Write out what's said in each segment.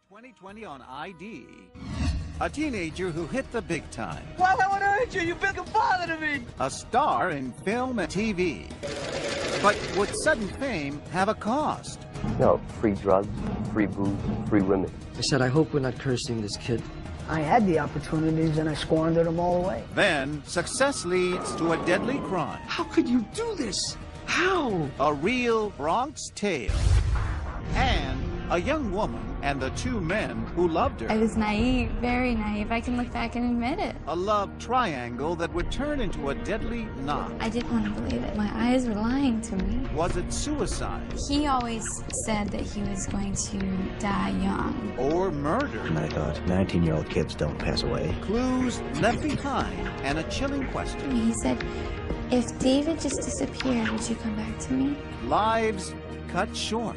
2020 on ID. A teenager who hit the big time. Why would I hurt you? You've been a father to me. A star in film and TV. But would sudden fame have a cost? No, free drugs, free booze, free women. I said, I hope we're not cursing this kid. I had the opportunities and I squandered them all away. Then success leads to a deadly crime. How could you do this? How? A real Bronx tale. And a young woman and the two men who loved her. I was naive, very naive. I can look back and admit it. A love triangle that would turn into a deadly knot. I didn't want to believe it. My eyes were lying to me. Was it suicide? He always said that he was going to die young. Or murder? My God, 19-year-old kids don't pass away. Clues left behind and a chilling question. He said, if David just disappeared, would you come back to me? Lives cut short.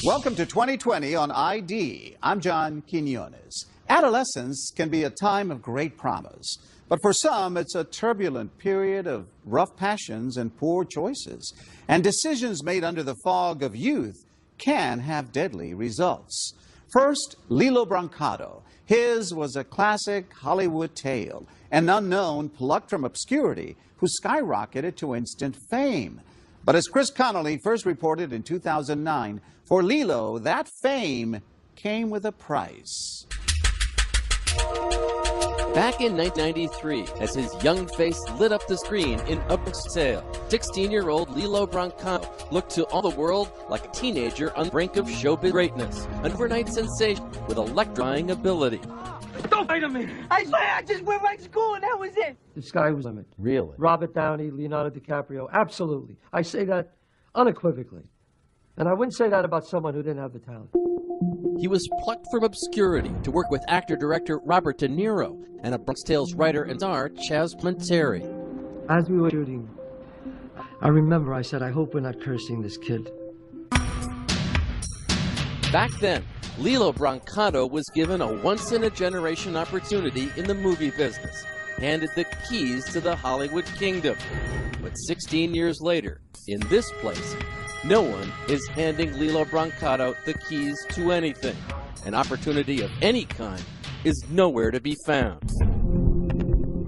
Welcome to 2020 on ID. I'm John Quinones. Adolescence can be a time of great promise, but for some it's a turbulent period of rough passions and poor choices. And decisions made under the fog of youth can have deadly results. First, Lilo Brancato. His was a classic Hollywood tale, an unknown plucked from obscurity who skyrocketed to instant fame. But as Chris Connolly first reported in 2009, for Lilo, that fame came with a price. Back in 1993, as his young face lit up the screen in A Bronx Tale, 16-year-old Lilo Brancato looked to all the world like a teenager on the brink of showbiz greatness, an overnight sensation with electrifying ability. Don't fight me. I swear, I just went right to school and that was it. The sky was the limit. Really? Robert Downey, Leonardo DiCaprio, absolutely. I say that unequivocally. And I wouldn't say that about someone who didn't have the talent. He was plucked from obscurity to work with actor-director Robert De Niro and A Bronx Tale's writer and star Chaz Palminteri. As we were shooting, I remember I said, I hope we're not cursing this kid. Back then, Lilo Brancato was given a once-in-a-generation opportunity in the movie business, handed the keys to the Hollywood kingdom. But 16 years later, in this place, no one is handing Lilo Brancato the keys to anything. An opportunity of any kind is nowhere to be found.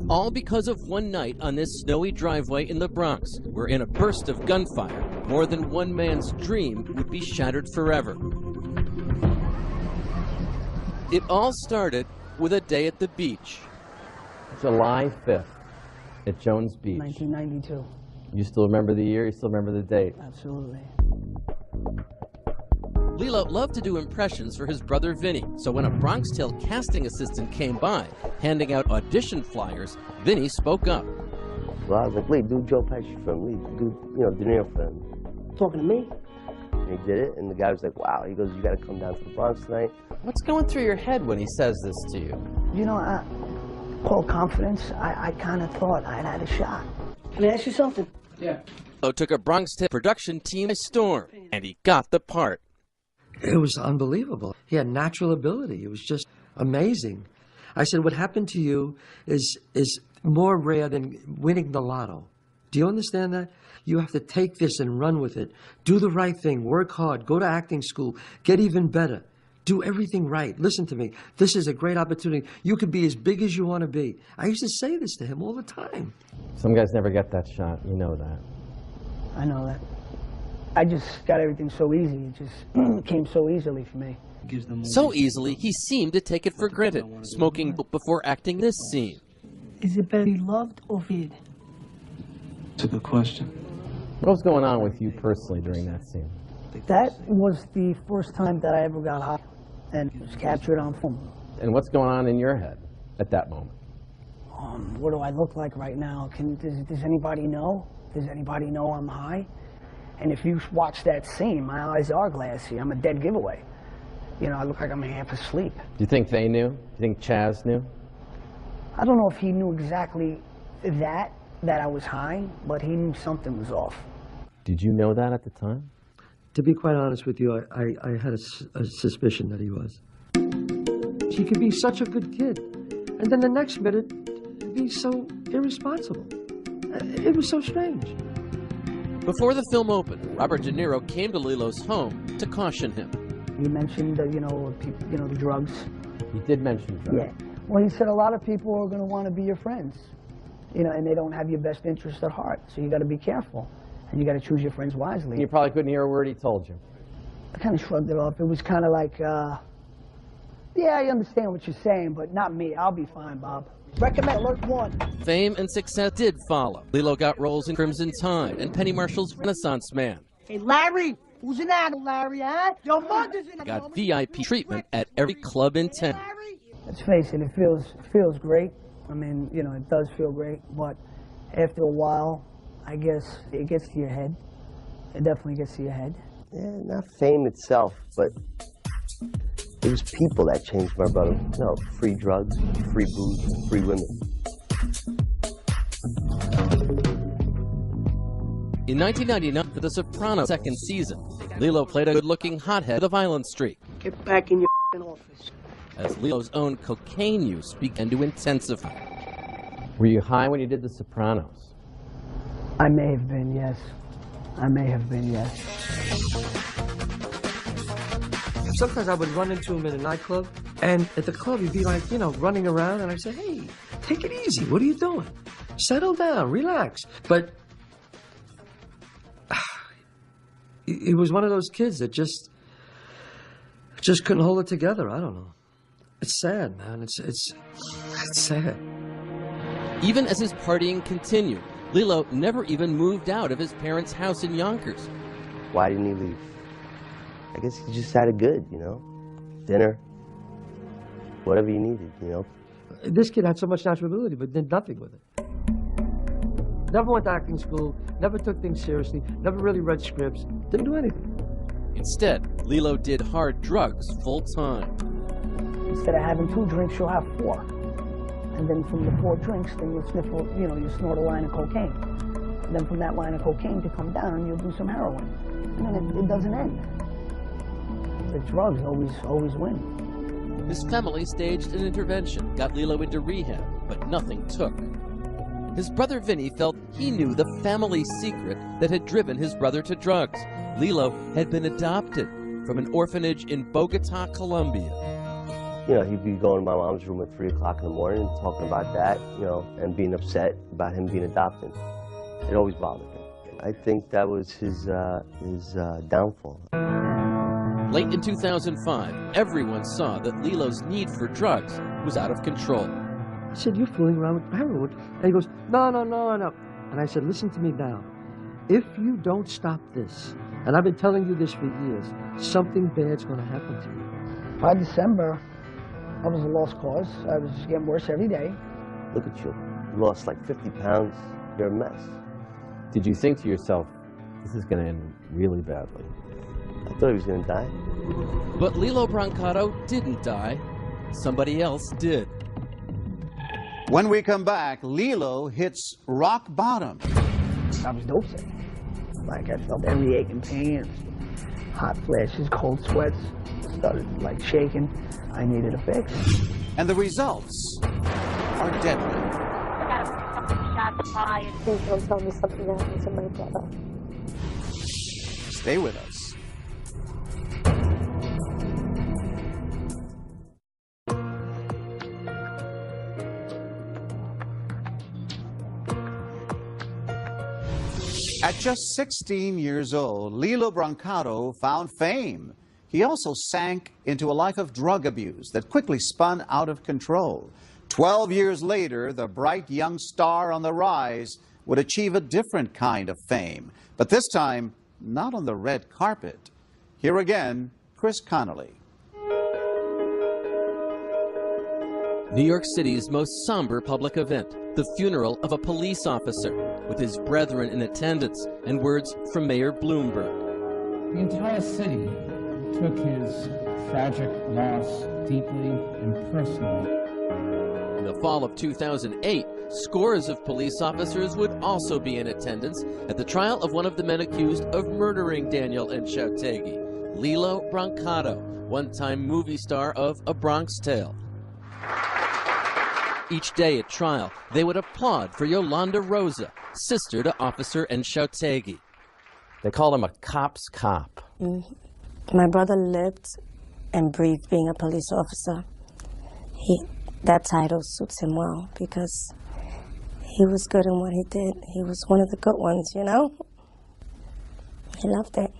All because of one night on this snowy driveway in the Bronx, where in a burst of gunfire, more than one man's dream would be shattered forever. It all started with a day at the beach. July 5th at Jones Beach. 1992. You still remember the year? You still remember the date? Absolutely. Lilo loved to do impressions for his brother Vinny, so when a Bronx Tale casting assistant came by, handing out audition flyers, Vinny spoke up. Well, I was like, Lee, do Joe Pesci film. Lee, do, De Niro film. Talking to me? And he did it, and the guy was like, wow. He goes, you got to come down to the Bronx tonight. What's going through your head when he says this to you? You know, Paul, confidence, I kind of thought I had a shot. Can I ask you something? Yeah. Lilo took a Bronx Tale production team by storm, and he got the part. It was unbelievable. He had natural ability. It was just amazing. I said, what happened to you is more rare than winning the lotto. Do you understand that? You have to take this and run with it. Do the right thing. Work hard. Go to acting school. Get even better. Do everything right. Listen to me. This is a great opportunity. You could be as big as you want to be. I used to say this to him all the time. Some guys never get that shot. You know that. I know that. I just got everything so easy. It just came so easily for me. So easily, he seemed to take it for granted, smoking before acting this scene. Is it better to be loved or feared? It's a good question. What was going on with you personally during that scene? That was the first time that I ever got high, and it was captured on film. And what's going on in your head at that moment? What do I look like right now? Does anybody know? Does anybody know I'm high? And if you watch that scene, my eyes are glassy. I'm a dead giveaway. You know, I look like I'm half asleep. Do you think they knew? Do you think Chaz knew? I don't know if he knew exactly that I was high, but he knew something was off. Did you know that at the time? To be quite honest with you, I had a suspicion that he was. He could be such a good kid, and then the next minute, be so irresponsible. It was so strange. Before the film opened, Robert De Niro came to Lilo's home to caution him. He mentioned, the drugs. You did mention drugs. Yeah. Well, he said a lot of people are going to want to be your friends, and they don't have your best interest at heart. So you got to be careful, and you got to choose your friends wisely. You probably couldn't hear a word he told you. I kind of shrugged it off. It was kind of like, yeah, I understand what you're saying, but not me. I'll be fine, Bob. Recommend alert 1. Fame and success did follow. Lilo got roles in Crimson Tide and Penny Marshall's Renaissance Man. Hey, Larry! Who's in that, Larry, huh? Your mother's in Got VIP treatment at every club in town. Let's face it, it feels great. I mean, it does feel great, but after a while, I guess it gets to your head. It definitely gets to your head. Yeah, not fame itself, but it was people that changed my brother. Free drugs, free booze, free women. In 1999, for The Sopranos' second season, Lilo played a good-looking hothead with a violent streak. Get back in your office. As Lilo's own cocaine use began to intensify. Were you high when you did The Sopranos? I may have been, yes. I may have been, yes. Sometimes I would run into him in a nightclub, and at the club he'd be like, running around, and I'd say, hey, take it easy. What are you doing? Settle down, relax. But he was one of those kids that just couldn't hold it together. I don't know. It's sad, man. It's sad. Even as his partying continued, Lilo never even moved out of his parents' house in Yonkers. Why didn't he leave? I guess he just had it good, dinner, whatever you needed, This kid had so much natural ability, but did nothing with it. Never went to acting school, never took things seriously, never really read scripts, didn't do anything. Instead, Lilo did hard drugs full time. Instead of having 2 drinks, you'll have 4. And then from the 4 drinks, then you'll sniff, you snort a line of cocaine. And then from that line of cocaine to come down, you'll do some heroin. And then it doesn't end. The drugs always win. His family staged an intervention, got Lilo into rehab, but nothing took. His brother Vinny felt he knew the family secret that had driven his brother to drugs. Lilo had been adopted from an orphanage in Bogota, Colombia. He'd be going to my mom's room at 3 o'clock in the morning and talking about that, and being upset about him being adopted. It always bothered him. I think that was his downfall. Late in 2005, everyone saw that Lilo's need for drugs was out of control. I said, you're fooling around with heroin. And he goes, no. And I said, listen to me now. If you don't stop this, and I've been telling you this for years, something bad's going to happen to you. By December, I was a lost cause. I was just getting worse every day. Look at you. You lost like 50 pounds. You're a mess. Did you think to yourself, this is going to end really badly? I thought he was going to die. But Lilo Brancato didn't die. Somebody else did. When we come back, Lilo hits rock bottom. I was dope sick. Like, I felt every ache and pain, hot flashes, cold sweats, started like shaking. I needed a fix. And the results are deadly. I got a couple of shots fired. Please don't tell me something happened to my brother. Stay with us. At just 16 years old, Lilo Brancato found fame. He also sank into a life of drug abuse that quickly spun out of control. 12 years later, the bright young star on the rise would achieve a different kind of fame, but this time, not on the red carpet. Here again, Chris Connolly. New York City's most somber public event, the funeral of a police officer, with his brethren in attendance and words from Mayor Bloomberg. The entire city took his tragic loss deeply and personally. In the fall of 2008, scores of police officers would also be in attendance at the trial of one of the men accused of murdering Daniel Enchategui, Lilo Brancato, one-time movie star of A Bronx Tale. Each day at trial, they would applaud for Yolanda Rosa, sister to Officer Enchategui. They called him a cop's cop. Mm-hmm. My brother lived and breathed being a police officer. That title suits him well because he was good in what he did. He was one of the good ones, you know? He loved it.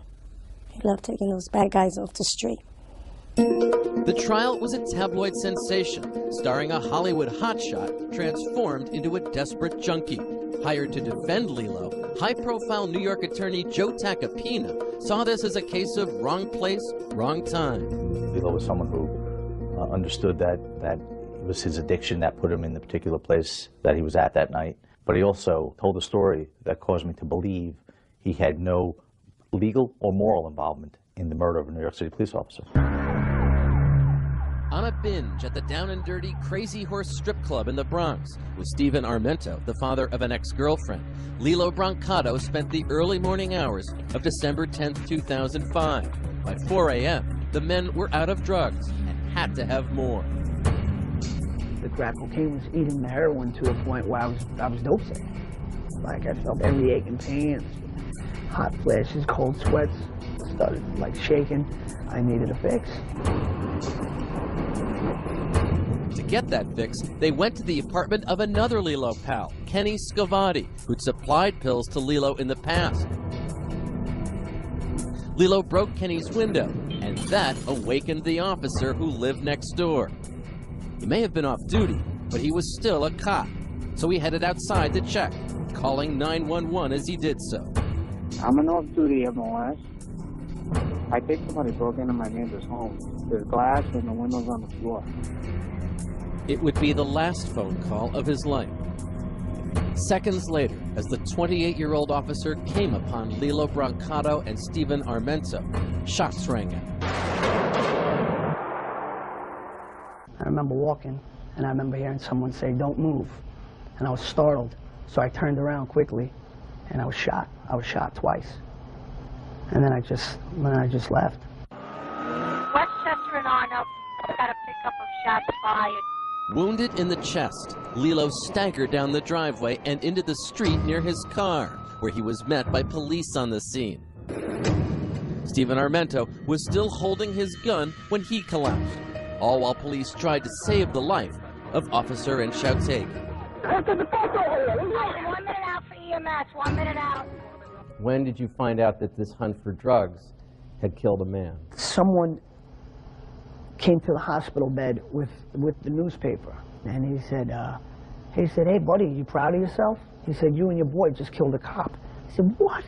He loved taking those bad guys off the street. The trial was a tabloid sensation, starring a Hollywood hotshot transformed into a desperate junkie. Hired to defend Lilo, high-profile New York attorney Joe Tacopina saw this as a case of wrong place, wrong time. Lilo was someone who understood that it was his addiction that put him in the particular place that he was at that night. But he also told a story that caused me to believe he had no legal or moral involvement in the murder of a New York City police officer. On a binge at the down and dirty Crazy Horse strip club in the Bronx with Stephen Armento, the father of an ex-girlfriend, Lilo Brancato spent the early morning hours of December 10, 2005. By 4 a.m., the men were out of drugs and had to have more. The crack cocaine was eating the heroin to a point where I was dope sick. Like I felt every ache and pain, hot flashes, cold sweats, started like shaking. I needed a fix. To get that fix, they went to the apartment of another Lilo pal, Kenny Scavati, who'd supplied pills to Lilo in the past. Lilo broke Kenny's window, and that awakened the officer who lived next door. He may have been off duty, but he was still a cop, so he headed outside to check, calling 911 as he did so. I'm an off-duty MOS. I think somebody broke into my neighbor's home. There's glass and the windows on the floor. It would be the last phone call of his life. Seconds later, as the 28-year-old officer came upon Lilo Brancato and Stephen Armento, shots rang out. I remember walking, and I remember hearing someone say, "Don't move." And I was startled, so I turned around quickly, and I was shot. I was shot twice. And then I just left. Westchester and Arnold got a pickup of shots fired. Wounded in the chest, Lilo staggered down the driveway and into the street near his car, where he was met by police on the scene. Stephen Armento was still holding his gun when he collapsed, all while police tried to save the life of Officer Enchategui. 1 minute out for EMS, 1 minute out. When did you find out that this hunt for drugs had killed a man? Someone came to the hospital bed with the newspaper, and he said, "Hey, buddy, you proud of yourself?" He said, "You and your boy just killed a cop." I said, "What?"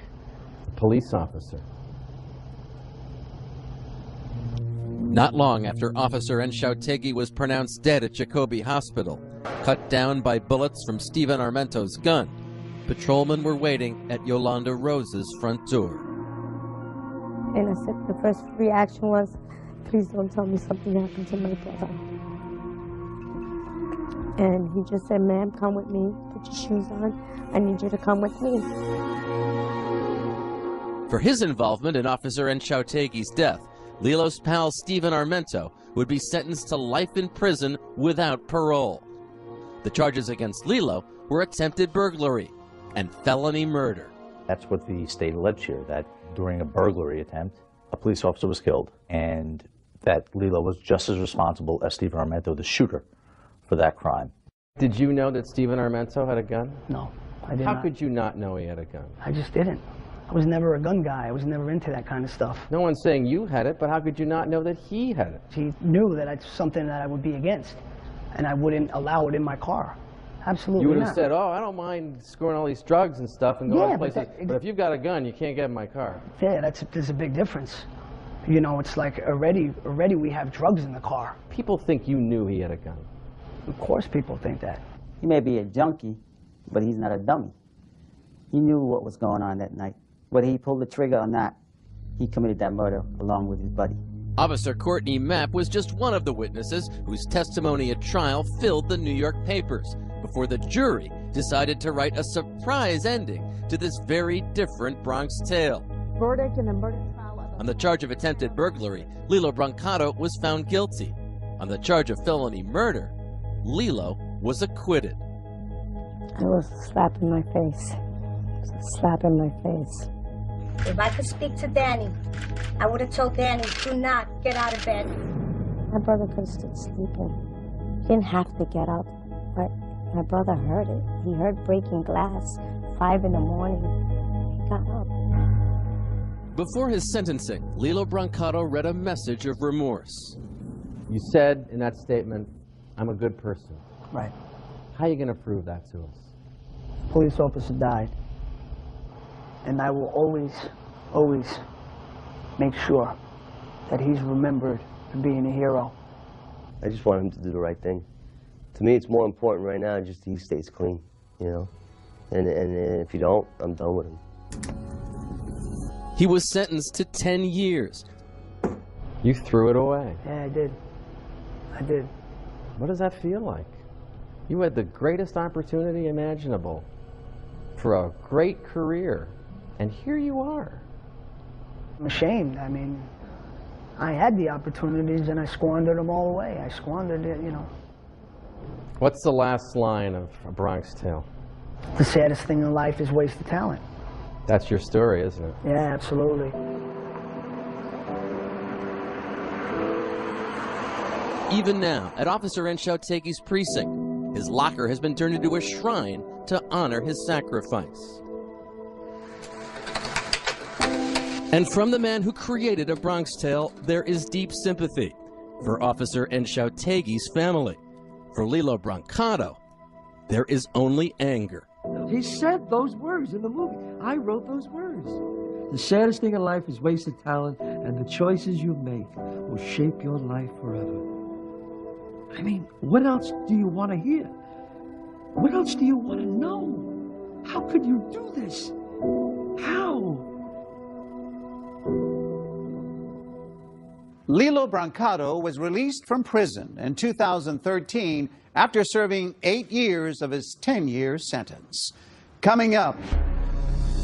Police officer. Not long after Officer Enchategui was pronounced dead at Jacobi Hospital, cut down by bullets from Stephen Armento's gun, patrolmen were waiting at Yolanda Rose's front door. And I said, the first reaction was, "Please don't tell me something happened to my brother." And he just said, "Ma'am, come with me. Put your shoes on. I need you to come with me." For his involvement in Officer Enchategui's death, Lilo's pal Stephen Armento would be sentenced to life in prison without parole. The charges against Lilo were attempted burglary and felony murder. That's what the state alleged here, that during a burglary attempt, a police officer was killed, and that Lilo was just as responsible as Stephen Armento, the shooter, for that crime. Did you know that Stephen Armento had a gun? No, I did How not. could you not know he had a gun? I just didn't. I was never a gun guy. I was never into that kind of stuff. No one's saying you had it, but how could you not know that he had it? He knew that it's something that I would be against, and I wouldn't allow it in my car. Absolutely You would not. have said, "Oh, I don't mind scoring all these drugs and stuff and going Yeah, places, but but if you've got a gun, you can't get in my car." Yeah, there's a big difference. You know, it's like already we have drugs in the car. People think you knew he had a gun. Of course people think that. He may be a junkie, but he's not a dummy. He knew what was going on that night. Whether he pulled the trigger or not, he committed that murder along with his buddy. Officer Courtney Mapp was just one of the witnesses whose testimony at trial filled the New York papers before the jury decided to write a surprise ending to this very different Bronx tale. Verdict and a murder trial. On the charge of attempted burglary, Lilo Brancato was found guilty. On the charge of felony murder, Lilo was acquitted. It was a slap in my face. It was a slap in my face. If I could speak to Danny, I would have told Danny, do not get out of bed. My brother could have stood sleeping. He didn't have to get up, but my brother heard it. He heard breaking glass, 5 in the morning. He got up. Before his sentencing, Lilo Brancato read a message of remorse. You said in that statement, I'm a good person. Right. How are you going to prove that to us? Police officer died. And I will always, always make sure that he's remembered for being a hero. I just want him to do the right thing. To me, it's more important right now just he stays clean, you know? And if you don't, I'm done with him. He was sentenced to 10 years. You threw it away. Yeah, I did. I did. What does that feel like? You had the greatest opportunity imaginable for a great career, and here you are. I'm ashamed. I mean, I had the opportunities and I squandered them all away. I squandered it, you know. What's the last line of A Bronx Tale? The saddest thing in life is wasted talent. That's your story, isn't it? Yeah, absolutely. Even now, at Officer Enchategui's precinct, his locker has been turned into a shrine to honor his sacrifice. And from the man who created A Bronx Tale, there is deep sympathy for Officer Enchategui's family. For Lilo Brancato, there is only anger. He said those words in the movie. I wrote those words. The saddest thing in life is wasted talent, and the choices you make will shape your life forever. I mean, what else do you want to hear? What else do you want to know? How could you do this? How? Lilo Brancato was released from prison in 2013 after serving 8 years of his 10-year sentence. Coming up,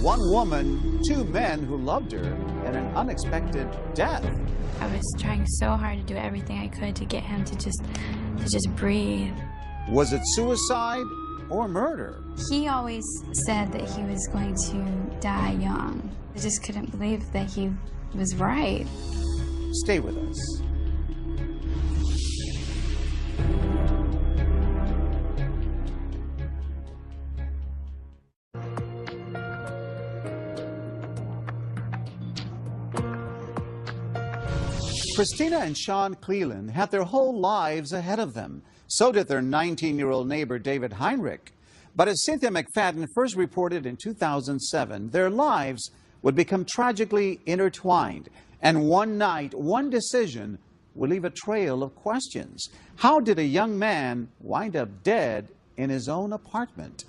one woman, 2 men who loved her, and an unexpected death. I was trying so hard to do everything I could to get him to just breathe. Was it suicide or murder? He always said that he was going to die young. I just couldn't believe that he was right. Stay with us. Christina and Sean Cleland had their whole lives ahead of them. So did their 19-year-old neighbor, David Heinricht. But as Cynthia McFadden first reported in 2007, their lives would become tragically intertwined. And one night, one decision will leave a trail of questions. How did a young man wind up dead in his own apartment?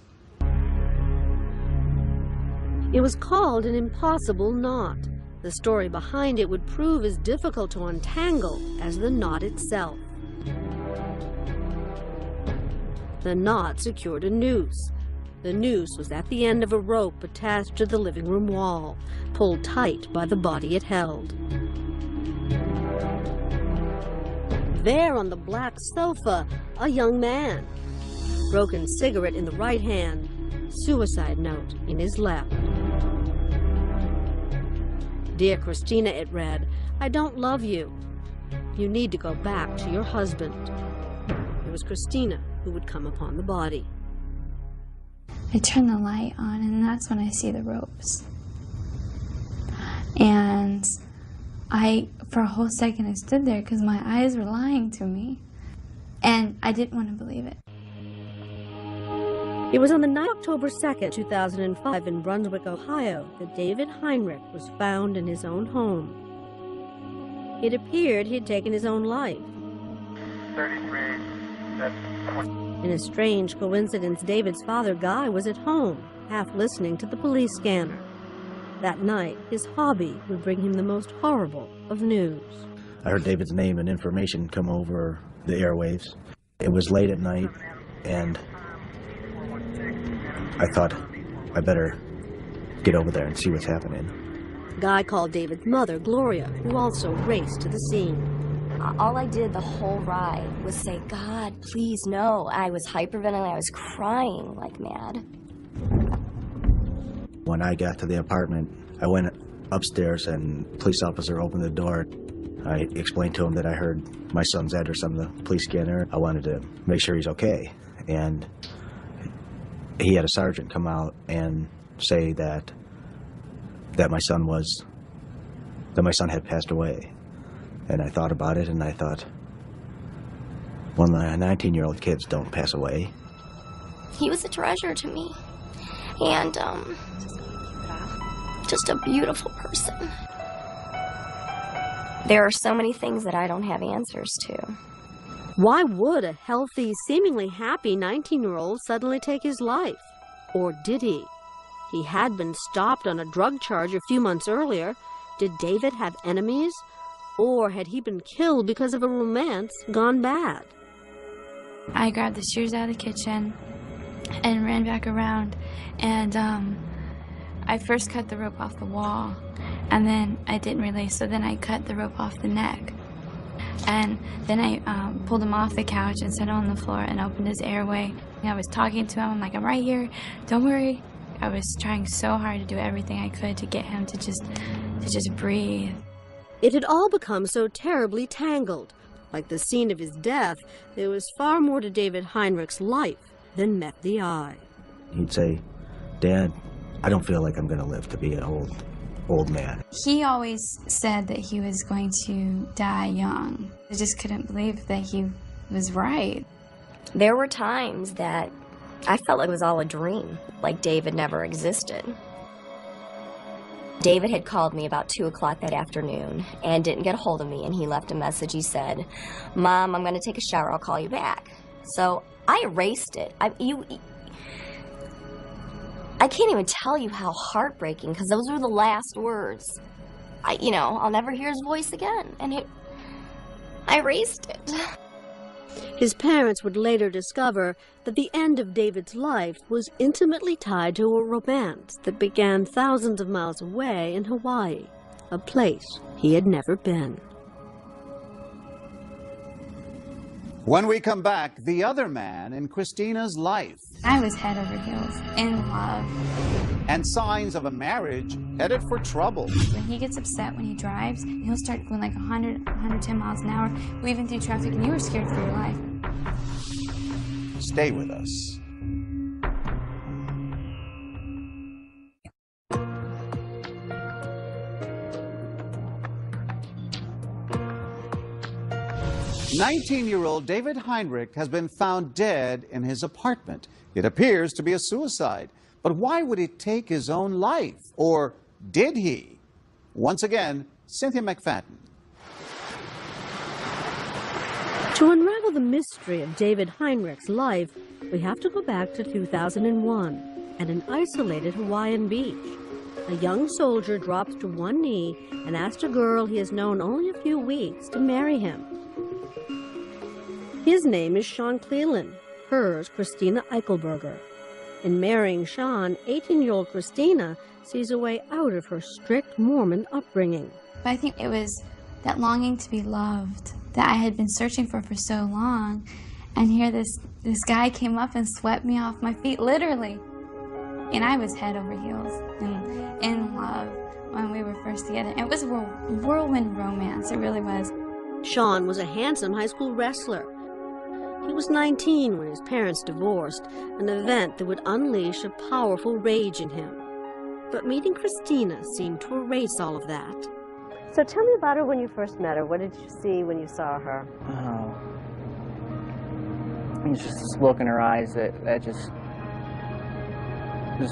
It was called an impossible knot. The story behind it would prove as difficult to untangle as the knot itself. The knot secured a noose. The noose was at the end of a rope attached to the living room wall, pulled tight by the body it held. There on the black sofa, a young man. Broken cigarette in the right hand, suicide note in his left. Dear Christina, it read, I don't love you. You need to go back to your husband. It was Christina who would come upon the body. I turn the light on, and that's when I see the ropes. And for a whole second, I stood there because my eyes were lying to me. And I didn't want to believe it. It was on the night of October 2nd, 2005 in Brunswick, Ohio, that David Heinricht was found in his own home. It appeared he had taken his own life. 33. In a strange coincidence, David's father, Guy, was at home, half listening to the police scanner. That night, his hobby would bring him the most horrible of news. I heard David's name and information come over the airwaves. It was late at night, and I thought I better get over there and see what's happening. Guy called David's mother, Gloria, who also raced to the scene. All I did the whole ride was say, God, please, no. I was hyperventilating. I was crying like mad. When I got to the apartment, I went upstairs and a police officer opened the door. I explained to him that I heard my son's address on the police scanner. I wanted to make sure he's okay. And he had a sergeant come out and say that my son had passed away. And I thought about it, and I thought, well, 19-year-old kids don't pass away. He was a treasure to me, and just a beautiful person. There are so many things that I don't have answers to. Why would a healthy, seemingly happy 19-year-old suddenly take his life? Or did he? He had been stopped on a drug charge a few months earlier. Did David have enemies? Or had he been killed because of a romance gone bad? I grabbed the shears out of the kitchen and ran back around, and I first cut the rope off the wall, and then I didn't release, so then I cut the rope off the neck. And then I pulled him off the couch and set him on the floor and opened his airway. I was talking to him. I'm like, I'm right here. Don't worry. I was trying so hard to do everything I could to get him to just breathe. It had all become so terribly tangled. Like the scene of his death, there was far more to David Heinrich's life than met the eye. He'd say, Dad, I don't feel like I'm going to live to be an old man. He always said that he was going to die young. I just couldn't believe that he was right. There were times that I felt like it was all a dream, like David never existed. David had called me about 2 o'clock that afternoon and didn't get a hold of me, and he left a message. He said, Mom, I'm going to take a shower. I'll call you back. So I erased it. I can't even tell you how heartbreaking, because those were the last words. I'll never hear his voice again, and I erased it. His parents would later discover that the end of David's life was intimately tied to a romance that began thousands of miles away in Hawaii, a place he had never been. When we come back, the other man in Christina's life. I was head over heels in love. And signs of a marriage headed for trouble. When he gets upset when he drives, he'll start going like 100, 110 miles an hour, weaving through traffic, and you were scared for your life. Stay with us. "19-year-old David Heinricht has been found dead in his apartment. It appears to be a suicide. But why would he take his own life? Or did he? Once again, Cynthia McFadden. To unravel the mystery of David Heinrich's life, we have to go back to 2001 at an isolated Hawaiian beach. A young soldier drops to one knee and asks a girl he has known only a few weeks to marry him. His name is Sean Cleland, hers Christina Eichelberger. In marrying Sean, 18-year-old Christina sees a way out of her strict Mormon upbringing. But I think it was that longing to be loved that I had been searching for so long. And here this guy came up and swept me off my feet, literally. And I was head over heels and in love when we were first together. It was a whirlwind romance, it really was. Sean was a handsome high school wrestler. He was 19 when his parents divorced, an event that would unleash a powerful rage in him. But meeting Christina seemed to erase all of that. So tell me about her when you first met her. What did you see when you saw her? It's just this look in her eyes that just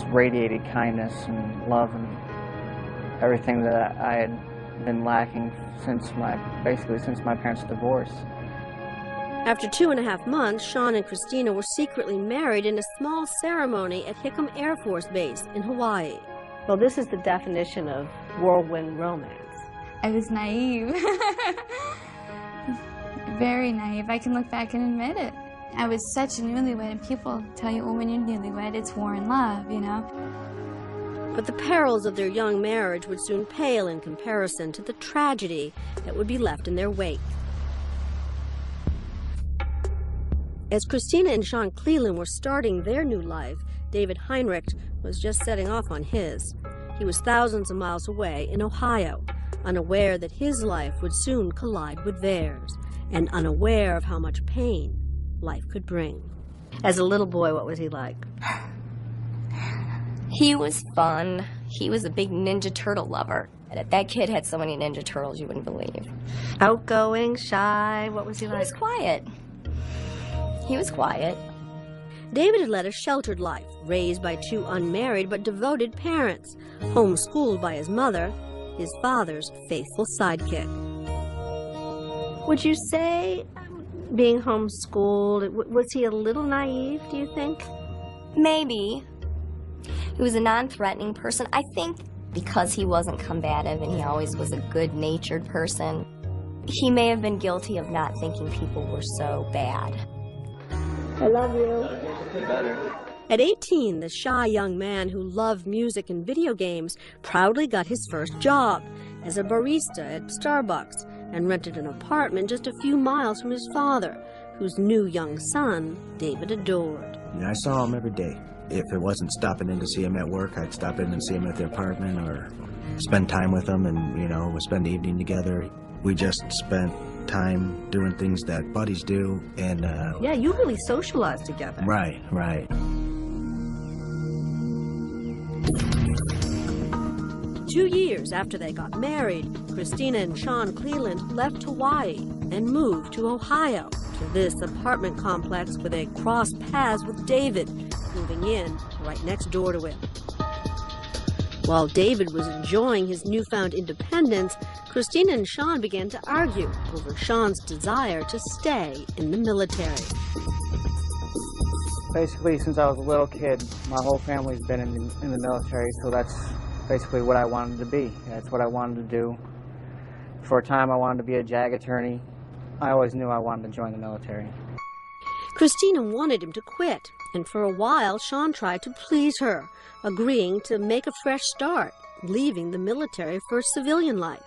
radiated kindness and love and everything that I had been lacking since my parents' divorce. After 2.5 months, Sean and Christina were secretly married in a small ceremony at Hickam Air Force Base in Hawaii. Well, this is the definition of whirlwind romance. I was naive. Very naive. I can look back and admit it. I was such a newlywed, and people tell you, well, when you're newlywed, it's war and love, you know? But the perils of their young marriage would soon pale in comparison to the tragedy that would be left in their wake. As Christina and Sean Cleland were starting their new life, David Heinricht was just setting off on his. he was thousands of miles away in Ohio, unaware that his life would soon collide with theirs, and unaware of how much pain life could bring. As a little boy, what was he like? He was fun. He was a big Ninja Turtle lover. That kid had so many Ninja Turtles you wouldn't believe. Outgoing, shy, what was he like? He was quiet. He was quiet. David had led a sheltered life, raised by two unmarried but devoted parents, homeschooled by his mother, his father's faithful sidekick. Would you say, being homeschooled, was he a little naive, do you think? Maybe. He was a non-threatening person. I think because he wasn't combative and he always was a good-natured person, he may have been guilty of not thinking people were so bad. I love you. At 18, the shy young man who loved music and video games proudly got his first job as a barista at Starbucks and rented an apartment just a few miles from his father, whose new young son David adored. I saw him every day. If it wasn't stopping in to see him at work, I'd stop in and see him at the apartment or spend time with him and, we'd spend the evening together. We just spent time doing things that buddies do and... Yeah, you really socialized together. Right. 2 years after they got married, Christina and Sean Cleland left Hawaii and moved to Ohio, to this apartment complex where they crossed paths with David, moving in right next door to him. While David was enjoying his newfound independence, Christina and Sean began to argue over Sean's desire to stay in the military. Basically, since I was a little kid, my whole family's been in the military, so that's basically what I wanted to be. That's what I wanted to do. For a time, I wanted to be a JAG attorney. I always knew I wanted to join the military. Christina wanted him to quit, and for a while, Sean tried to please her, agreeing to make a fresh start, leaving the military for civilian life.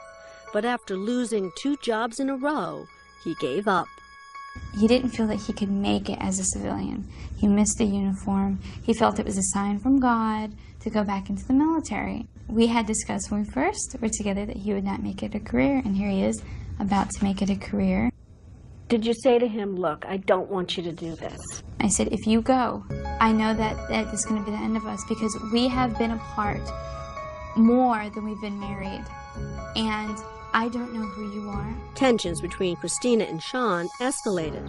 But after losing 2 jobs in a row, he gave up. He didn't feel that he could make it as a civilian. He missed the uniform. He felt it was a sign from God to go back into the military. We had discussed when we first were together that he would not make it a career, and here he is about to make it a career. Did you say to him, look, I don't want you to do this? I said, if you go, I know that this is going to be the end of us because we have been apart more than we've been married. And I don't know who you are. Tensions between Christina and Sean escalated.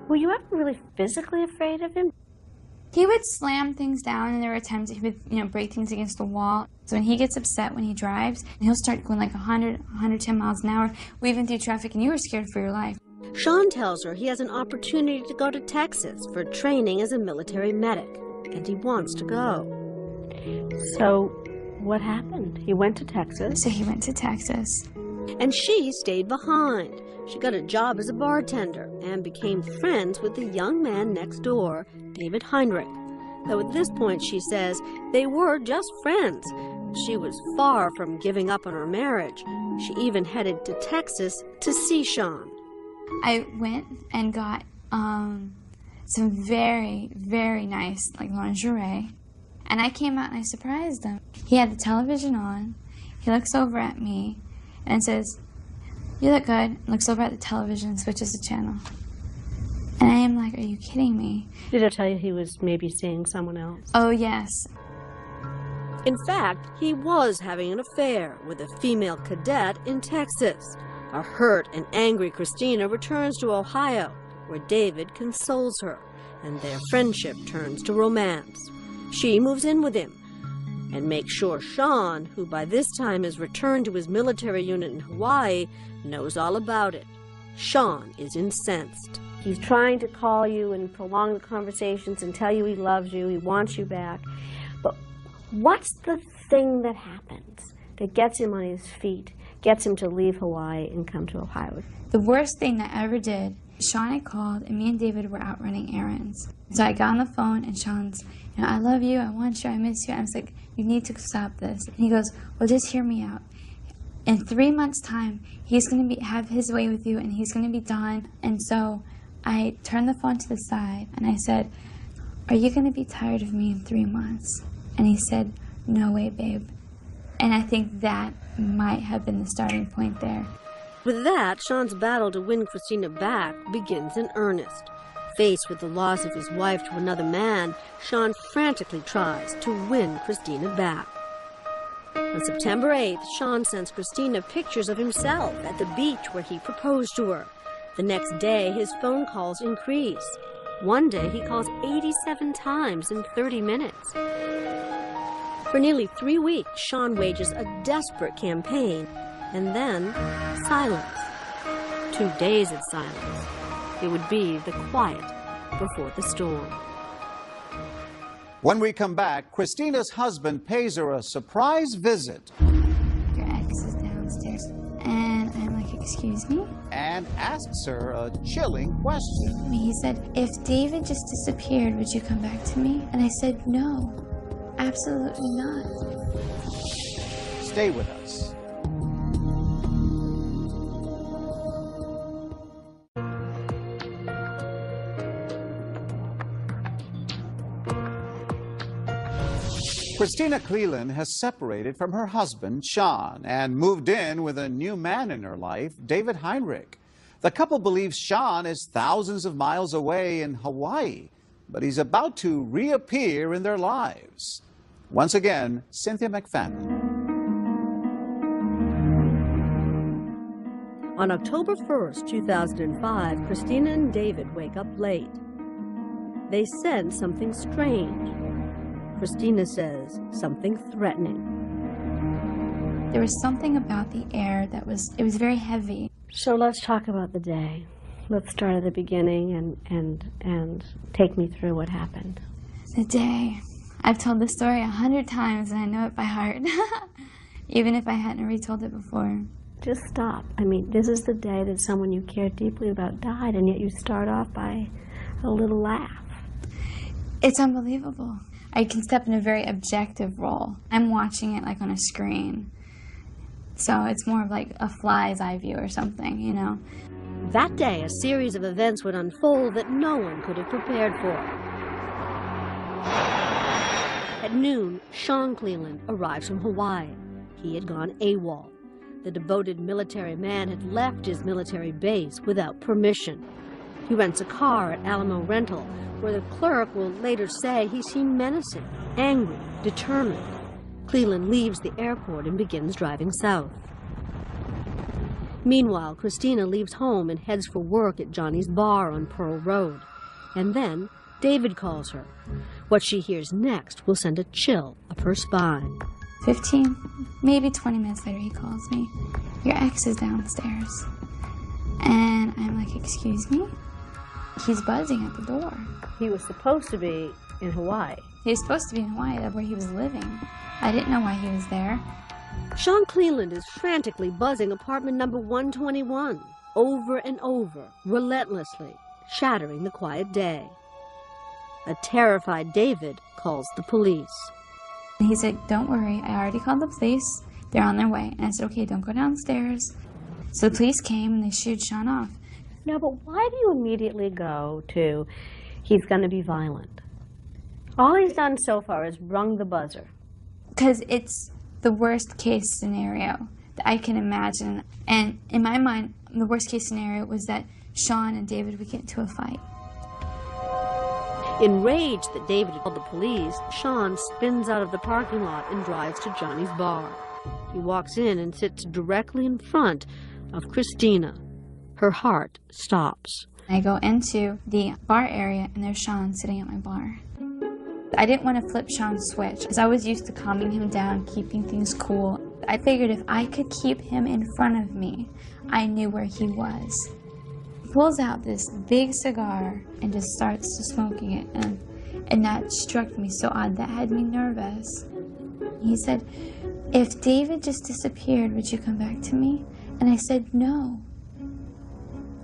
Were you ever really physically afraid of him? He would slam things down, and there were times he would, break things against the wall. So when he gets upset when he drives, he'll start going like 100, 110 miles an hour, weaving through traffic, and you were scared for your life. Sean tells her he has an opportunity to go to Texas for training as a military medic, and he wants to go. So, what happened? He went to Texas? So he went to Texas. And she stayed behind. She got a job as a bartender and became friends with the young man next door, David Heinricht. Though at this point, she says, they were just friends. She was far from giving up on her marriage. She even headed to Texas to see Sean. I went and got some very, very nice lingerie. And I came out and I surprised him. He had the television on. He looks over at me and says, you look good. Looks over at the television and switches the channel. And I am like, are you kidding me? Did I tell you he was maybe seeing someone else? Oh, yes. In fact, he was having an affair with a female cadet in Texas. A hurt and angry Christina returns to Ohio, where David consoles her, and their friendship turns to romance. She moves in with him and makes sure Sean, who by this time has returned to his military unit in Hawaii, knows all about it. Sean is incensed. He's trying to call you and prolong the conversations and tell you he loves you, he wants you back. But what's the thing that happens that gets him on his feet, gets him to leave Hawaii and come to Ohio? The worst thing that I ever did, Sean had called and me and David were out running errands. So I got on the phone and Sean's, I love you, I want you, I miss you. I was like, you need to stop this. And he goes, well, just hear me out. In 3 months' time, he's going to have his way with you and he's going to be done. And so I turned the phone to the side and I said, are you going to be tired of me in 3 months? And he said, no way, babe. And I think that might have been the starting point there. With that, Sean's battle to win Christina back begins in earnest. Faced with the loss of his wife to another man, Sean frantically tries to win Christina back. On September 8th, Sean sends Christina pictures of himself at the beach where he proposed to her. The next day, his phone calls increase. One day, he calls 87 times in 30 minutes. For nearly 3 weeks, Sean wages a desperate campaign, and then silence. 2 days of silence. It would be the quiet before the storm. When we come back, Christina's husband pays her a surprise visit. Your ex is downstairs. And I'm like, excuse me? And asks her a chilling question. He said, if David just disappeared, would you come back to me? And I said, no, absolutely not. Stay with us. Christina Cleland has separated from her husband, Sean, and moved in with a new man in her life, David Heinricht. The couple believes Sean is thousands of miles away in Hawaii, but he's about to reappear in their lives. Once again, Cynthia McFadden. On October 1st, 2005, Christina and David wake up late. They sense something strange. Christina says something threatening. There was something about the air that was very heavy. So let's talk about the day. Let's start at the beginning and take me through what happened. The day. I've told this story 100 times and I know it by heart, even if I hadn't retold it before. Just stop. I mean, this is the day that someone you cared deeply about died, and yet you start off by a little laugh. It's unbelievable. I can step in a very objective role. I'm watching it like on a screen. So it's more of like a fly's eye view or something, you know. That day, a series of events would unfold that no one could have prepared for. At noon, Sean Cleland arrives from Hawaii. He had gone AWOL. The devoted military man had left his military base without permission. He rents a car at Alamo Rental, where the clerk will later say he seemed menacing, angry, determined. Cleland leaves the airport and begins driving south. Meanwhile, Christina leaves home and heads for work at Johnny's Bar on Pearl Road. And then David calls her. What she hears next will send a chill up her spine. 15, maybe 20 minutes later, he calls me. Your ex is downstairs. And I'm like, excuse me? He's buzzing at the door. He was supposed to be in Hawaii. He was supposed to be in Hawaii, that's where he was living. I didn't know why he was there. Sean Cleland is frantically buzzing apartment number 121, over and over, relentlessly, shattering the quiet day. A terrified David calls the police. He said, don't worry, I already called the police. They're on their way. And I said, okay, don't go downstairs. So the police came and they shooed Sean off. No, but why do you immediately go to, he's going to be violent? All he's done so far is rung the buzzer. Because it's the worst case scenario that I can imagine. And in my mind, the worst case scenario was that Sean and David would get into a fight. Enraged that David had called the police, Sean spins out of the parking lot and drives to Johnny's Bar. He walks in and sits directly in front of Christina. Her heart stops. I go into the bar area and there's Sean sitting at my bar. I didn't want to flip Sean's switch because I was used to calming him down, keeping things cool. I figured if I could keep him in front of me, I knew where he was. He pulls out this big cigar and just starts to smoking it, and that struck me so odd. That had me nervous. He said, if David just disappeared, would you come back to me? And I said, no,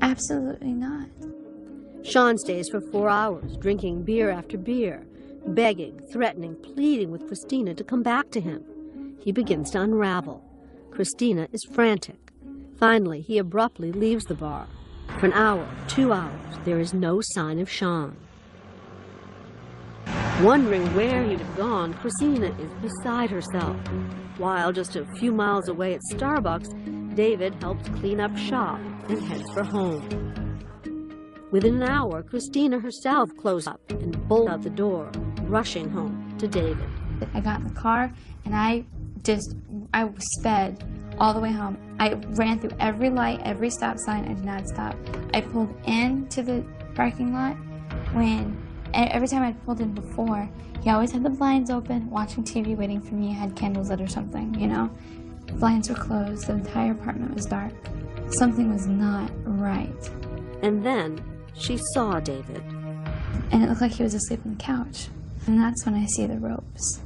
absolutely not. Sean stays for 4 hours, drinking beer after beer, begging, threatening, pleading with Christina to come back to him. He begins to unravel. Christina is frantic. Finally, he abruptly leaves the bar. For an hour, 2 hours, there is no sign of Sean. Wondering where he'd have gone, Christina is beside herself. While just a few miles away at Starbucks, David helps clean up shop and heads for home. Within an hour, Christina herself closed up and bolted out the door, rushing home to David. I got in the car and I sped all the way home. I ran through every light, every stop sign. I did not stop. I pulled into the parking lot and every time I'd pulled in before, he always had the blinds open, watching TV, waiting for me. I had candles lit or something, you know? The blinds were closed. The entire apartment was dark. Something was not right. And then she saw David. And it looked like he was asleep on the couch. And that's when I see the ropes.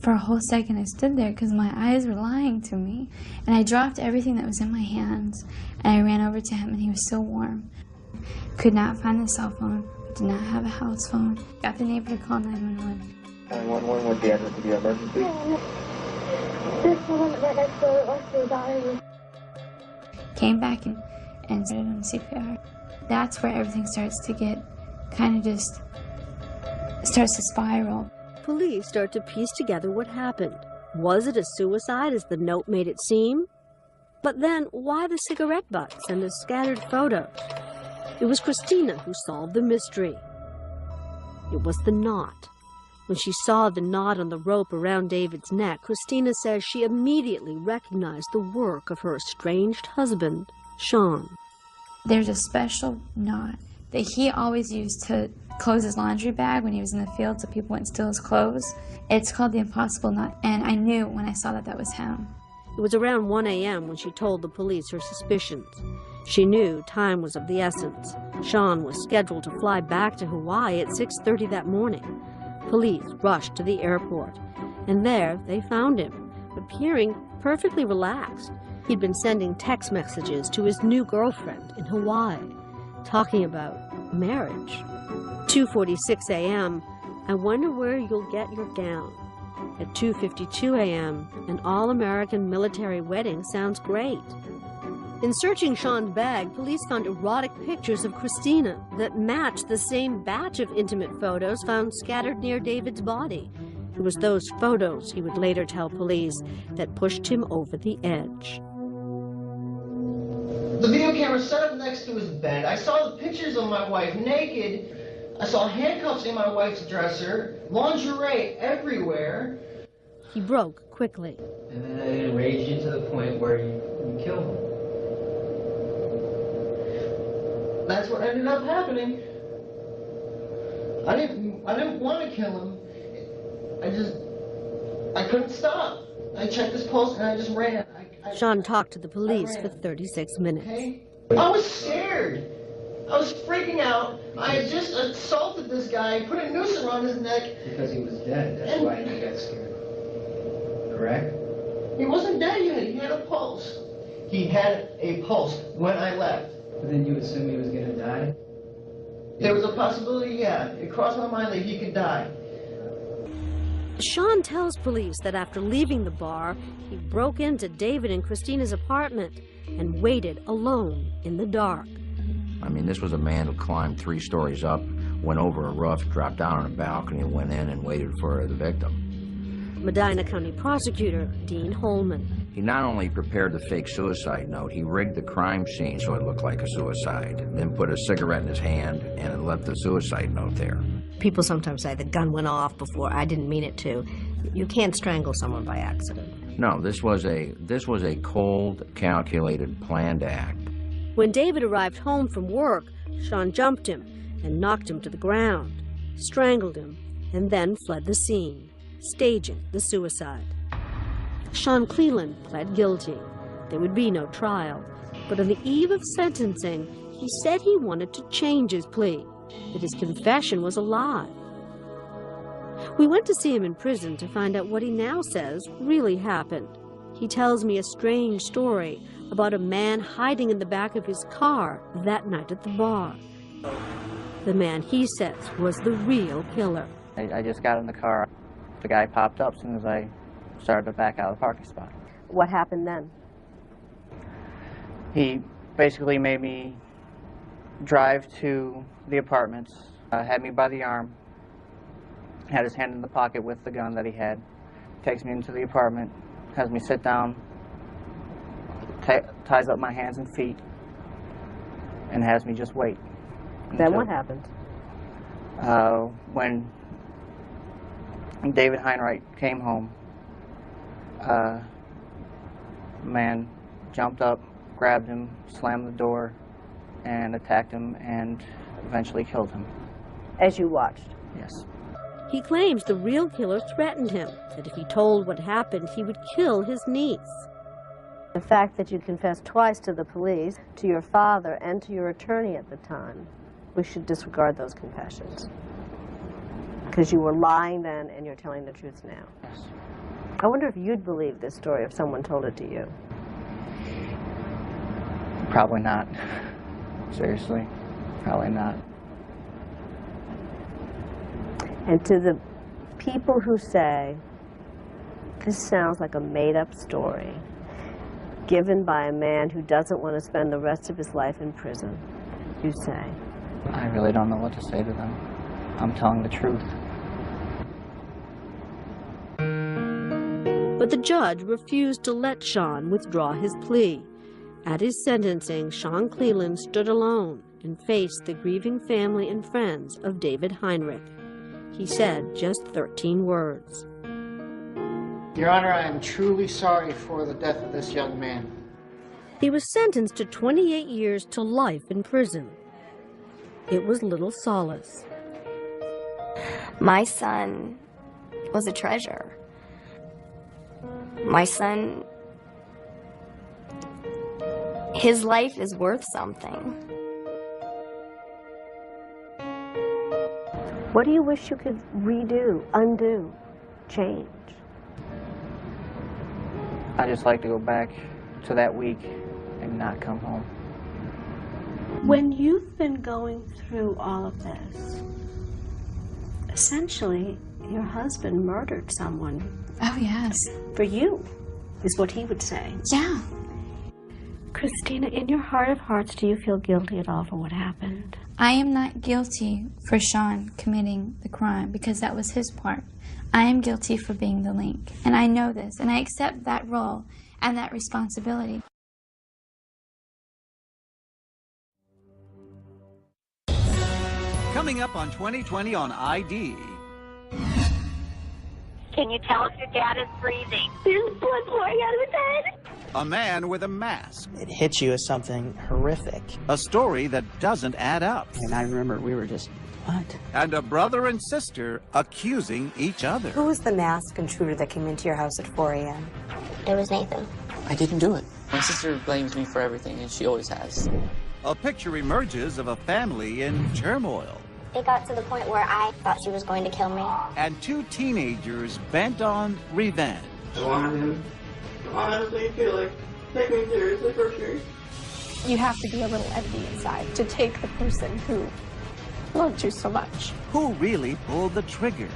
For a whole second, I stood there because my eyes were lying to me. And I dropped everything that was in my hands. And I ran over to him, and he was still warm. Could not find the cell phone. Did not have a house phone. Got the neighbor to call 911. 911 with the address of the emergency. This one right next door was dying. Came back and started on CPR. That's where everything starts to get starts to spiral. Police start to piece together what happened. Was it a suicide as the note made it seem? But then, why the cigarette butts and the scattered photos? It was Christina who solved the mystery. It was the knot. When she saw the knot on the rope around David's neck, Christina says she immediately recognized the work of her estranged husband, Sean. There's a special knot that he always used to close his laundry bag when he was in the field so people wouldn't steal his clothes. It's called the impossible knot, and I knew when I saw that was him. It was around 1 a.m. when she told the police her suspicions. She knew time was of the essence. Sean was scheduled to fly back to Hawaii at 6:30 that morning. Police rushed to the airport, and there they found him, appearing perfectly relaxed. He'd been sending text messages to his new girlfriend in Hawaii, talking about marriage. 2:46 a.m., I wonder where you'll get your gown. At 2:52 a.m., an all-American military wedding sounds great. In searching Sean's bag, police found erotic pictures of Christina that matched the same batch of intimate photos found scattered near David's body. It was those photos, he would later tell police, that pushed him over the edge. The video camera set up next to his bed. I saw the pictures of my wife naked. I saw handcuffs in my wife's dresser, lingerie everywhere. He broke quickly. And then it enraged you to the point where you killed him. That's what ended up happening. I didn't want to kill him. I couldn't stop. I checked his pulse and I just ran. Sean talked to the police for 36 minutes. I was scared. I was freaking out. I had just assaulted this guy, put a noose around his neck. Because he was dead. That's why you got scared. Correct? He wasn't dead yet. He had a pulse. He had a pulse when I left. But then you assumed he was going to die? There was a possibility, yeah. It crossed my mind that he could die. Sean tells police that after leaving the bar, he broke into David and Christina's apartment and waited alone in the dark. I mean, this was a man who climbed 3 stories up, went over a roof, dropped down on a balcony, and went in and waited for the victim. Medina County Prosecutor Dean Holman. He not only prepared the fake suicide note, he rigged the crime scene so it looked like a suicide, then put a cigarette in his hand and left the suicide note there. People sometimes say the gun went off before. I didn't mean it to. You can't strangle someone by accident. No, this was a cold, calculated, planned act. When David arrived home from work, Sean jumped him and knocked him to the ground, strangled him, and then fled the scene, staging the suicide. Sean Cleland pled guilty. There would be no trial, but on the eve of sentencing, he said he wanted to change his plea, that his confession was a lie. We went to see him in prison to find out what he now says really happened. He tells me a strange story about a man hiding in the back of his car that night at the bar. The man, he says, was the real killer. I just got in the car. The guy popped up as soon as I started to back out of the parking spot. What happened then? He basically made me drive to the apartments, had me by the arm, had his hand in the pocket with the gun that he had, takes me into the apartment, has me sit down, ties up my hands and feet, and has me just wait. Then what happened? When David Heinricht came home, a man jumped up, grabbed him, slammed the door, and attacked him, and eventually killed him. As you watched? Yes. He claims the real killer threatened him, that if he told what happened, he would kill his niece. The fact that you confessed twice to the police, to your father, and to your attorney at the time, we should disregard those confessions. Because you were lying then, and you're telling the truth now. Yes. I wonder if you'd believe this story if someone told it to you. Probably not. Seriously, probably not. And to the people who say, this sounds like a made-up story, given by a man who doesn't want to spend the rest of his life in prison, you say? I really don't know what to say to them. I'm telling the truth. But the judge refused to let Sean withdraw his plea. At his sentencing, Sean Cleland stood alone and faced the grieving family and friends of David Heinrich. He said just 13 words. Your Honor, I am truly sorry for the death of this young man. He was sentenced to 28 years to life in prison. It was little solace. My son was a treasure. My son, his life is worth something. What do you wish you could redo, undo, change? I just like to go back to that week and not come home. When you've been going through all of this, essentially, your husband murdered someone. Oh, yes. For you, is what he would say. Yeah. Christina, in your heart of hearts, do you feel guilty at all for what happened? I am not guilty for Sean committing the crime because that was his part. I am guilty for being the link. And I know this, and I accept that role and that responsibility. Coming up on 2020 on ID. Can you tell if your dad is breathing? There's blood pouring out of his head. A man with a mask. It hits you as something horrific. A story that doesn't add up. And I remember we were just, what? And a brother and sister accusing each other. Who was the masked intruder that came into your house at 4 a.m.? It was Nathan. I didn't do it. My sister blames me for everything, and she always has. A picture emerges of a family in turmoil. It got to the point where I thought she was going to kill me. And two teenagers bent on revenge. I honestly feel like taking me seriously for sure. You have to be a little empty inside to take the person who loved you so much. Who really pulled the trigger?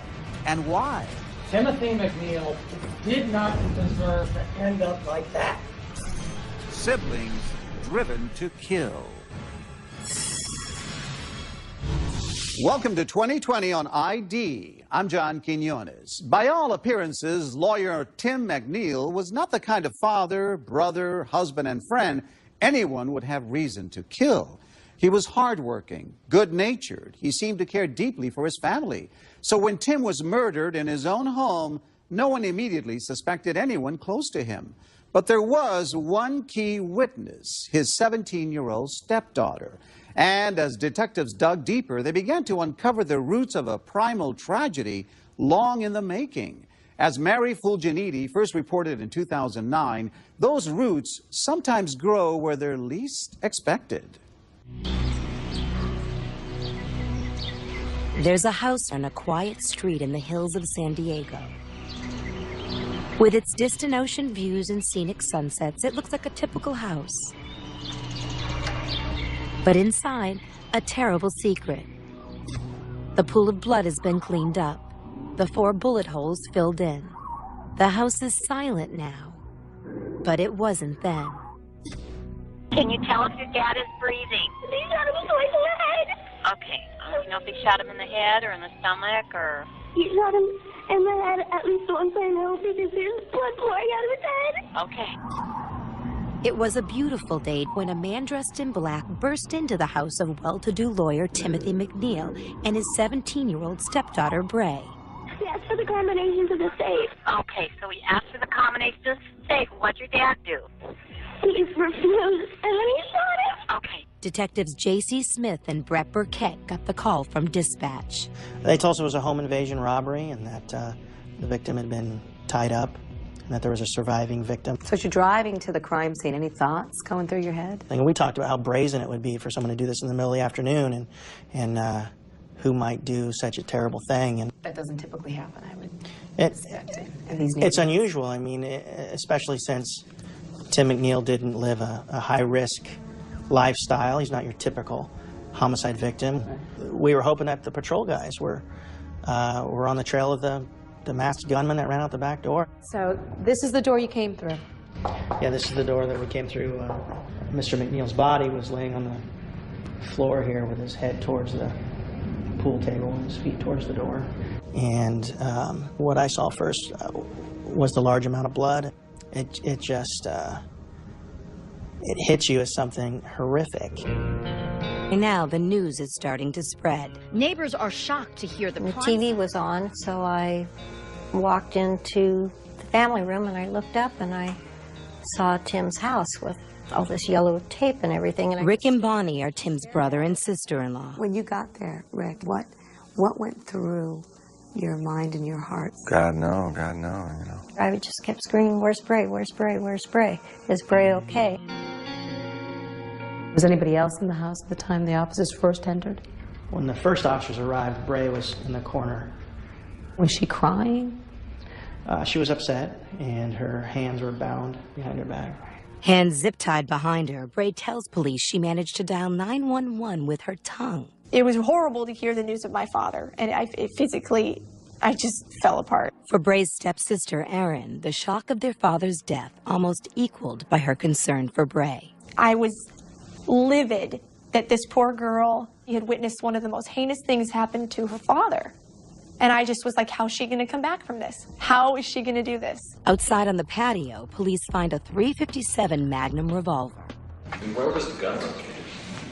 And why? Timothy McNeil did not deserve to end up like that. Siblings driven to kill. Welcome to 2020 on ID. I'm John Quinones. By all appearances, lawyer Tim McNeil was not the kind of father, brother, husband, and friend anyone would have reason to kill. He was hardworking, good-natured. He seemed to care deeply for his family. So when Tim was murdered in his own home, no one immediately suspected anyone close to him. But there was one key witness, his 17-year-old stepdaughter. And as detectives dug deeper, they began to uncover the roots of a primal tragedy long in the making. As Mary Fulginiti first reported in 2009, those roots sometimes grow where they're least expected. There's a house on a quiet street in the hills of San Diego. With its distant ocean views and scenic sunsets, it looks like a typical house. But inside, a terrible secret. The pool of blood has been cleaned up, the 4 bullet holes filled in. The house is silent now, but it wasn't then. Can you tell if your dad is breathing? He shot him twice in the head. Okay. Do you know if he shot him in the head or in the stomach or? He shot him in the head at least once, I know, because there's blood pouring out of his head. It was a beautiful day when a man dressed in black burst into the house of well-to-do lawyer Timothy McNeil and his 17-year-old stepdaughter, Bray. He asked for the combination to the safe. Okay, so he asked for the combination to the safe. What'd your dad do? He refused, and then he shot him. Okay. Detectives J.C. Smith and Brett Burkett got the call from dispatch. They told us it was a home invasion robbery and that the victim had been tied up and that there was a surviving victim. So as you're driving to the crime scene, any thoughts going through your head? And we talked about how brazen it would be for someone to do this in the middle of the afternoon and who might do such a terrible thing. And That doesn't typically happen, I would expect. In these It's unusual, I mean, especially since Tim McNeil didn't live a high-risk lifestyle. He's not your typical homicide victim. We were hoping that the patrol guys were on the trail of the masked gunman that ran out the back door. So this is the door you came through? Yeah, this is the door that we came through. Mr. McNeil's body was laying on the floor here with his head towards the pool table and his feet towards the door. And what I saw first was the large amount of blood. It just, it hits you as something horrific. And now the news is starting to spread. Neighbors are shocked to hear the TV was on, so I walked into the family room and I looked up and I saw Tim's house with all this yellow tape and everything. And Rick and Bonnie are Tim's brother and sister-in-law. When you got there, Rick, what went through your mind and your heart? God, no, you know. I just kept screaming, "Where's Bray? Where's Bray? Where's Bray? Is Bray okay?" Was anybody else in the house at the time the officers first entered? When the first officers arrived, Bray was in the corner. Was she crying? She was upset, and her hands were bound behind her back. Hands zip-tied behind her, Bray tells police she managed to dial 911 with her tongue. It was horrible to hear the news of my father, and I just fell apart. For Bray's stepsister, Erin, the shock of their father's death almost equaled by her concern for Bray. I was livid that this poor girl had witnessed one of the most heinous things happen to her father. And I just was like, how's she going to come back from this? How is she going to do this? Outside on the patio, police find a .357 Magnum revolver. And where was the gun?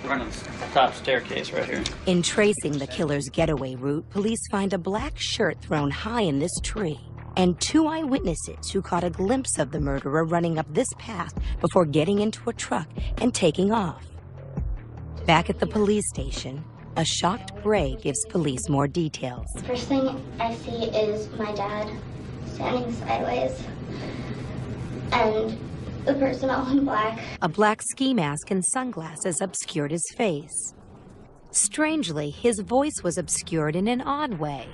Running the top staircase right here. In tracing the killer's getaway route, police find a black shirt thrown high in this tree and 2 eyewitnesses who caught a glimpse of the murderer running up this path before getting into a truck and taking off. Back at the police station, a shocked Bray gives police more details. First thing I see is my dad standing sideways and the person all in black. A black ski mask and sunglasses obscured his face. Strangely, his voice was obscured in an odd way.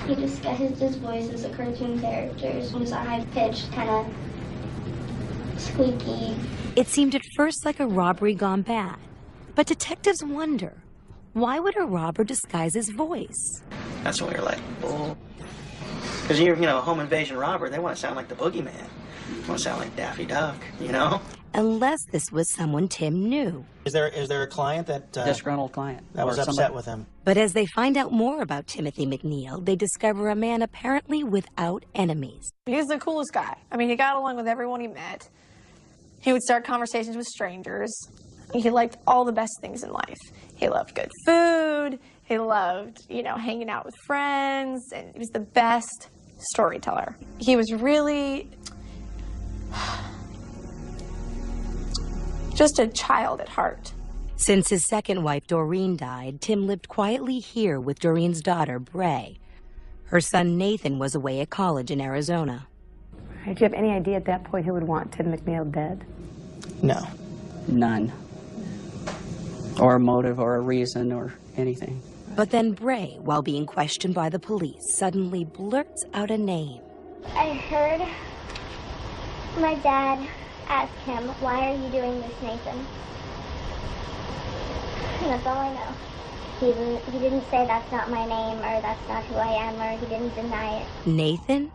He disguised his voice as a cartoon character. It was a high-pitched, kind of squeaky. It seemed at first like a robbery gone bad, but detectives wonder, why would a robber disguise his voice? That's when we were like, oh. Because you're, a home invasion robber, they want to sound like the boogeyman. They want to sound like Daffy Duck, Unless this was someone Tim knew. Is there a client that... disgruntled client. That was upset with him. But as they find out more about Timothy McNeil, they discover a man apparently without enemies. He was the coolest guy. I mean, he got along with everyone he met. He would start conversations with strangers. He liked all the best things in life. He loved good food. He loved, hanging out with friends. And he was the best storyteller. He was really just a child at heart. Since his second wife, Doreen, died, Tim lived quietly here with Doreen's daughter, Bray. Her son, Nathan, was away at college in Arizona. Did you have any idea at that point who would want Tim McNeil dead? No. None. Or a motive or a reason or anything. But then Bray, while being questioned by the police, suddenly blurts out a name. I heard my dad ask him, "Why are you doing this, Nathan?" And that's all I know. He didn't say that's not my name or that's not who I am, or he didn't deny it. Nathan?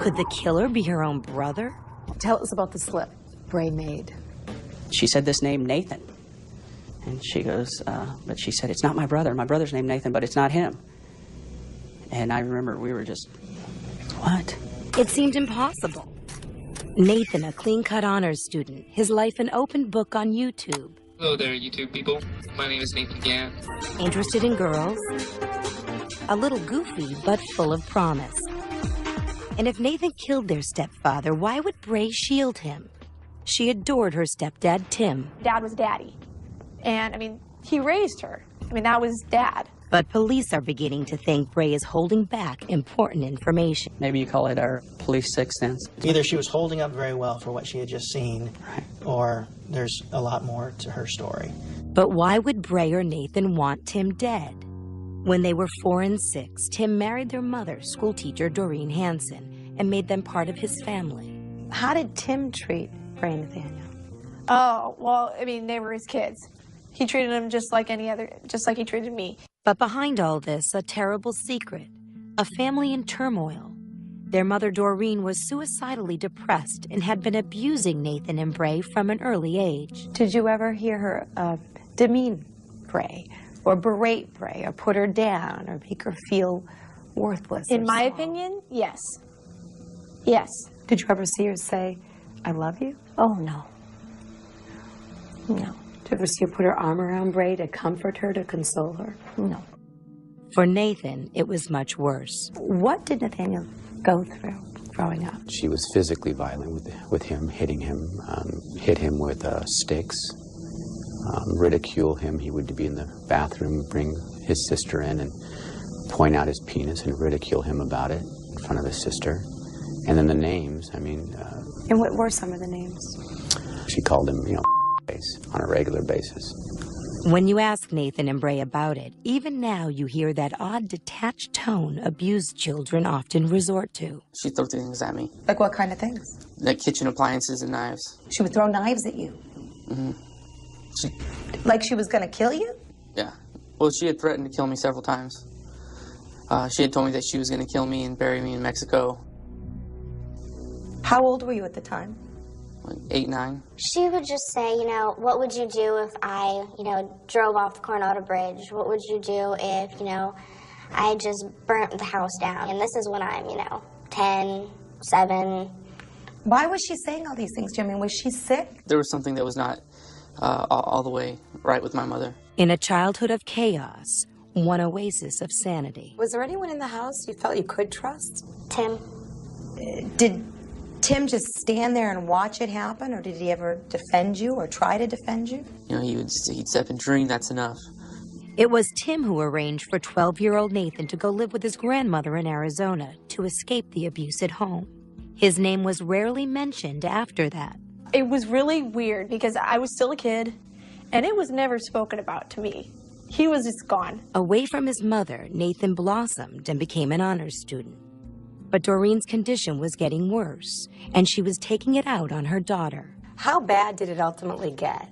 Could the killer be her own brother? Tell us about the slip Bray made. She said this name, Nathan. And she goes, but she said, it's not my brother. My brother's named Nathan, but it's not him. And I remember we were just, what? It seemed impossible. Nathan, a clean-cut honors student, his life an open book on YouTube. Hello there, YouTube people. My name is Nathan Gann. Interested in girls, a little goofy, but full of promise. And if Nathan killed their stepfather, why would Bray shield him? She adored her stepdad, Tim. Dad was daddy. And, I mean, he raised her. I mean, that was Dad. But police are beginning to think Bray is holding back important information. Maybe you call it our police sixth sense. Either she was holding up very well for what she had just seen, or there's a lot more to her story. But why would Bray or Nathan want Tim dead? When they were 4 and 6, Tim married their mother, schoolteacher Doreen Hansen, and made them part of his family. How did Tim treat Bray and Nathaniel? Oh, well, I mean, they were his kids. He treated them just like he treated me. But behind all this, a terrible secret, a family in turmoil. Their mother, Doreen, was suicidally depressed and had been abusing Nathan and Bray from an early age. Did you ever hear her demean Bray, or berate Bray, or put her down, or make her feel worthless? In my opinion, yes. Yes. Did you ever see her say, I love you? Oh, no. No. Did you ever see her put her arm around Bray to comfort her, to console her? No. For Nathan, it was much worse. What did Nathaniel go through growing up? She was physically violent with him, hitting him, hit him with sticks, ridicule him. He would be in the bathroom, bring his sister in and point out his penis and ridicule him about it in front of his sister. And then the names, I mean... and what were some of the names? She called him, on a regular basis. When you ask Nathan and Bray about it, even now you hear that odd detached tone abused children often resort to. She threw things at me. Like what kind of things? Like kitchen appliances and knives. She would throw knives at you? Mm-hmm. Like she was going to kill you? Yeah. Well, she had threatened to kill me several times. She had told me that she was going to kill me and bury me in Mexico. How old were you at the time? Like 8, 9. She would just say, what would you do if I, drove off the Coronado Bridge? What would you do if, I just burnt the house down? And this is when I'm, 10, 7. Why was she saying all these things, Jimmy? Was she sick? There was something that was not all the way right with my mother. In a childhood of chaos, one oasis of sanity. Was there anyone in the house you felt you could trust? Tim. Did Tim just stand there and watch it happen, or did he ever defend you or try to defend you? He'd step and drink, that's enough. It was Tim who arranged for 12-year-old Nathan to go live with his grandmother in Arizona to escape the abuse at home. His name was rarely mentioned after that. It was really weird because I was still a kid, and it was never spoken about to me. He was just gone. Away from his mother, Nathan blossomed and became an honors student. But Doreen's condition was getting worse, and she was taking it out on her daughter. How bad did it ultimately get?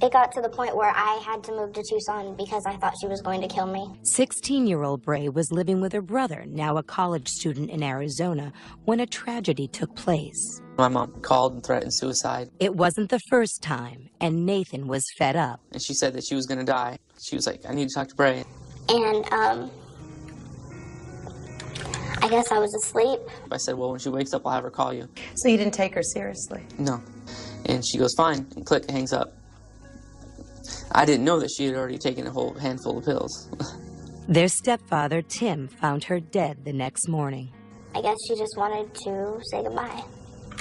It got to the point where I had to move to Tucson because I thought she was going to kill me. 16-year-old Bray was living with her brother, now a college student in Arizona, when a tragedy took place. My mom called and threatened suicide. It wasn't the first time, and Nathan was fed up. And she said that she was going to die. She was like, I need to talk to Bray. And, I guess I was asleep. I said, well, when she wakes up, I'll have her call you. So you didn't take her seriously? No. And she goes, fine, and click, hangs up. I didn't know that she had already taken a whole handful of pills. Their stepfather, Tim, found her dead the next morning. I guess she just wanted to say goodbye.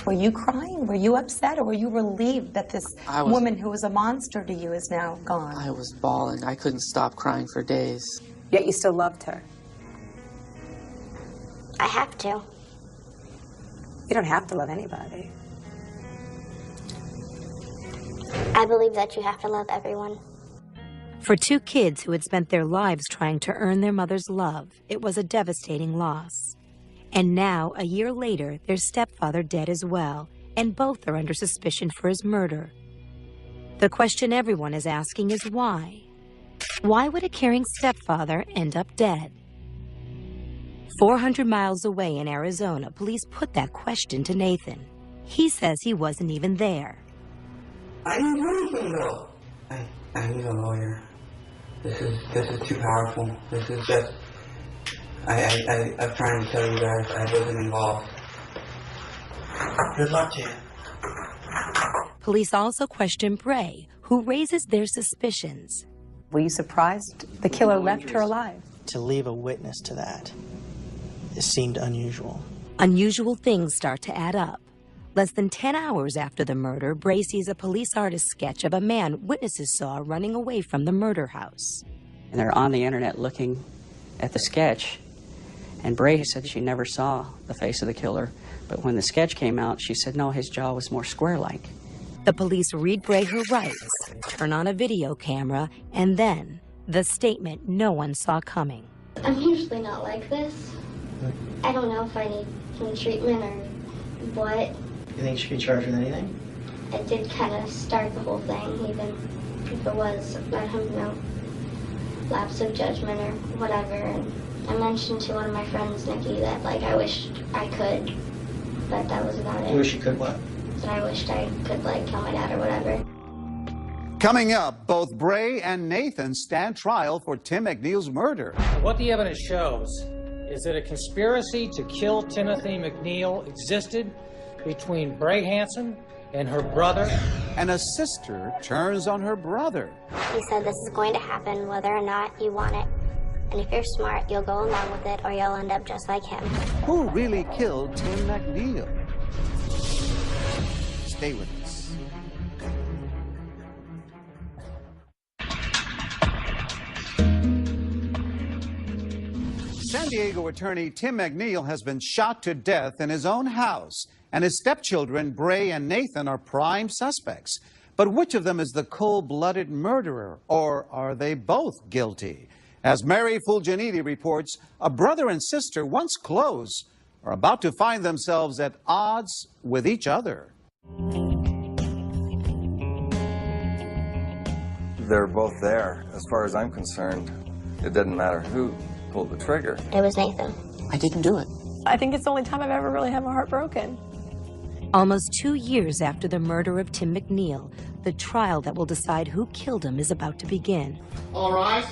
Were you crying? Were you upset? Or were you relieved that this woman who was a monster to you is now gone? I was bawling. I couldn't stop crying for days. Yet you still loved her? I have to. You don't have to love anybody. I believe that you have to love everyone. For two kids who had spent their lives trying to earn their mother's love, it was a devastating loss. And now, a year later, their stepfather dead as well, and both are under suspicion for his murder. The question everyone is asking is why? Why would a caring stepfather end up dead? 400 miles away in Arizona, police put that question to Nathan. He says he wasn't even there. I didn't do anything though. I need a lawyer. This is too powerful. This is just I'm trying to tell you guys I wasn't involved. Good luck to you. Police also question Bray, who raises their suspicions. Were you surprised the killer left her alive? To leave a witness to that, it seemed unusual. Unusual things start to add up. Less than 10 hours after the murder, Bray sees a police artist sketch of a man witnesses saw running away from the murder house. And they're on the internet looking at the sketch, and Bray said she never saw the face of the killer, but when the sketch came out, she said no, his jaw was more square-like. The police read Bray her rights, turn on a video camera, and then the statement no one saw coming. I'm usually not like this. I don't know if I need some treatment or what. You think she could be charged with anything? It did kind of start the whole thing, even if it was, I don't know, lapse of judgment or whatever. And I mentioned to one of my friends, Nikki, that like I wished I could, but that was about it. You wish you could what? That I wished I could like kill my dad or whatever. Coming up, both Bray and Nathan stand trial for Tim McNeil's murder. What the evidence shows is that a conspiracy to kill Timothy McNeil existed between Bray Hansen and her brother. And a sister turns on her brother. He said this is going to happen whether or not you want it. And if you're smart, you'll go along with it or you'll end up just like him. Who really killed Tim McNeil? Stay with us. San Diego attorney Tim McNeil has been shot to death in his own house, and his stepchildren, Bray and Nathan, are prime suspects. But which of them is the cold-blooded murderer, or are they both guilty? As Mary Fulginiti reports, a brother and sister, once close, are about to find themselves at odds with each other. They're both there. As far as I'm concerned, it doesn't matter who pulled the trigger. It was Nathan. I didn't do it. I think it's the only time I've ever really had my heart broken. Almost 2 years after the murder of Tim McNeil, the trial that will decide who killed him is about to begin. All rise.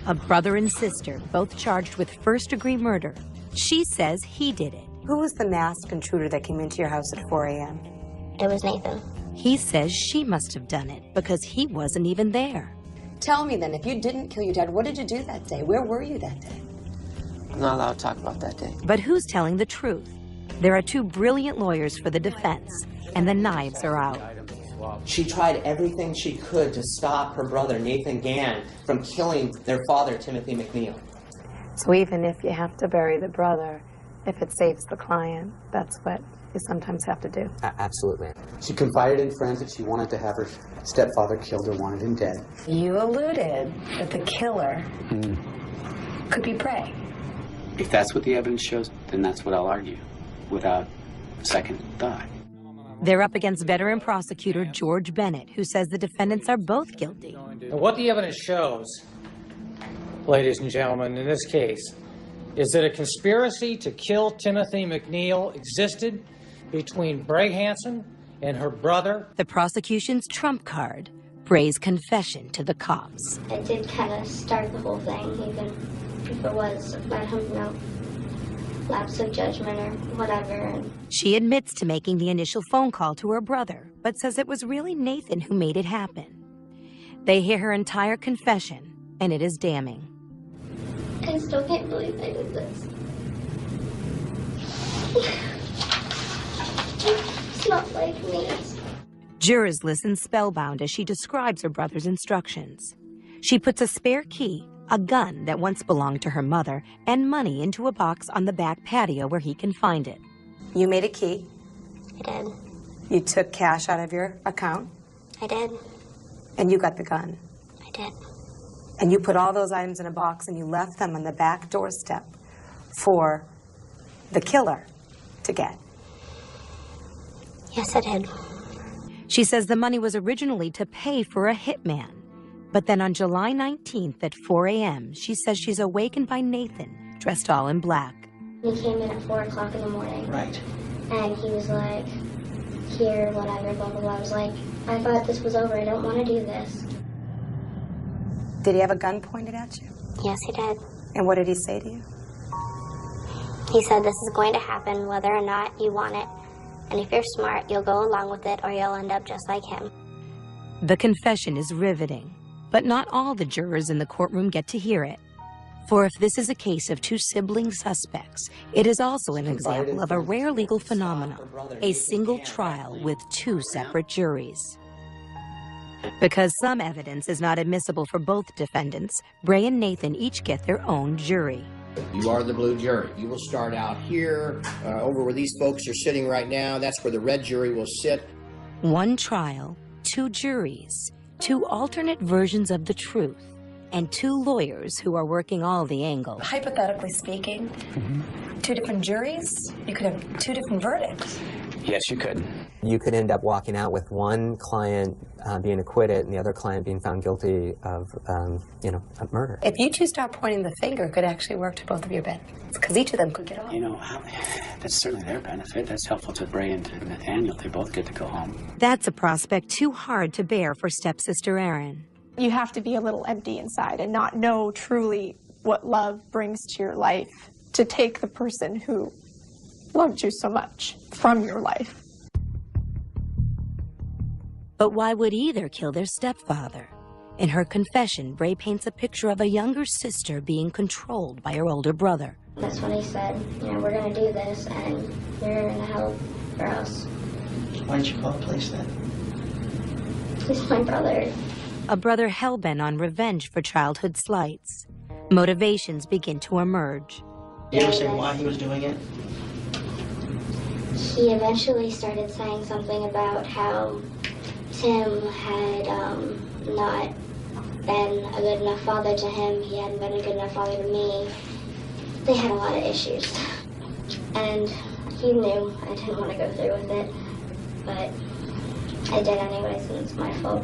A brother and sister, both charged with first-degree murder. She says he did it. Who was the masked intruder that came into your house at 4 a.m.? It was Nathan. He says she must have done it because he wasn't even there. Tell me then, if you didn't kill your dad, what did you do that day? Where were you that day? I'm not allowed to talk about that day. But who's telling the truth? There are two brilliant lawyers for the defense, and the knives are out. She tried everything she could to stop her brother, Nathan Gann, from killing their father, Timothy McNeil. So even if you have to bury the brother, if it saves the client, that's what you sometimes have to do. Absolutely. She confided in friends that she wanted to have her stepfather killed or wanted him dead. You alluded that the killer could be Bray. If that's what the evidence shows, then that's what I'll argue, without a second thought. They're up against veteran prosecutor George Bennett, who says the defendants are both guilty. And what the evidence shows, ladies and gentlemen, in this case, is that a conspiracy to kill Timothy McNeil existed between Bray Hansen and her brother. The prosecution's trump card, Bray's confession to the cops. It did kind of start the whole thing, even if it was, I don't know, lapse of judgment or whatever. She admits to making the initial phone call to her brother, but says it was really Nathan who made it happen. They hear her entire confession, and it is damning. I still can't believe I did this. It's not like me. Jurors listen spellbound as she describes her brother's instructions. She puts a spare key, a gun that once belonged to her mother, and money into a box on the back patio where he can find it. You made a key. I did. You took cash out of your account. I did. And you got the gun. I did. And you put all those items in a box and you left them on the back doorstep for the killer to get. Yes, I did. She says the money was originally to pay for a hitman. But then on July 19th at 4 a.m., she says she's awakened by Nathan, dressed all in black. He came in at 4 o'clock in the morning. Right. And he was like, here, whatever, blah, blah, blah. I was like, I thought this was over. I don't want to do this. Did he have a gun pointed at you? Yes, he did. And what did he say to you? He said this is going to happen whether or not you want it. And if you're smart, you'll go along with it or you'll end up just like him. The confession is riveting, but not all the jurors in the courtroom get to hear it. For if this is a case of two sibling suspects, it is also an example of a rare legal phenomenon, a single trial with two separate juries. Because some evidence is not admissible for both defendants, Bray and Nathan each get their own jury. You are the blue jury. You will start out here, over where these folks are sitting right now. That's where the red jury will sit. One trial, two juries, two alternate versions of the truth, and two lawyers who are working all the angles. Hypothetically speaking, two different juries, you could have two different verdicts. Yes, you could. You could end up walking out with one client being acquitted and the other client being found guilty of, a murder. If you two start pointing the finger, it could actually work to both of your benefits, because each of them could get off. You know, that's certainly their benefit. That's helpful to Bray and to Nathaniel. They both get to go home. That's a prospect too hard to bear for stepsister Erin. You have to be a little empty inside and not know truly what love brings to your life to take the person who loved you so much from your life. But why would either kill their stepfather? In her confession, Bray paints a picture of a younger sister being controlled by her older brother. That's when he said, we're going to do this and you're going to help or else. Why didn't you call the police then? He's my brother. A brother hell-bent on revenge for childhood slights. Motivations begin to emerge. Did you ever say why he was doing it? He eventually started saying something about how Tim had not been a good enough father to him. He hadn't been a good enough father to me. They had a lot of issues. And he knew I didn't want to go through with it. But I did anyways, and it's my fault.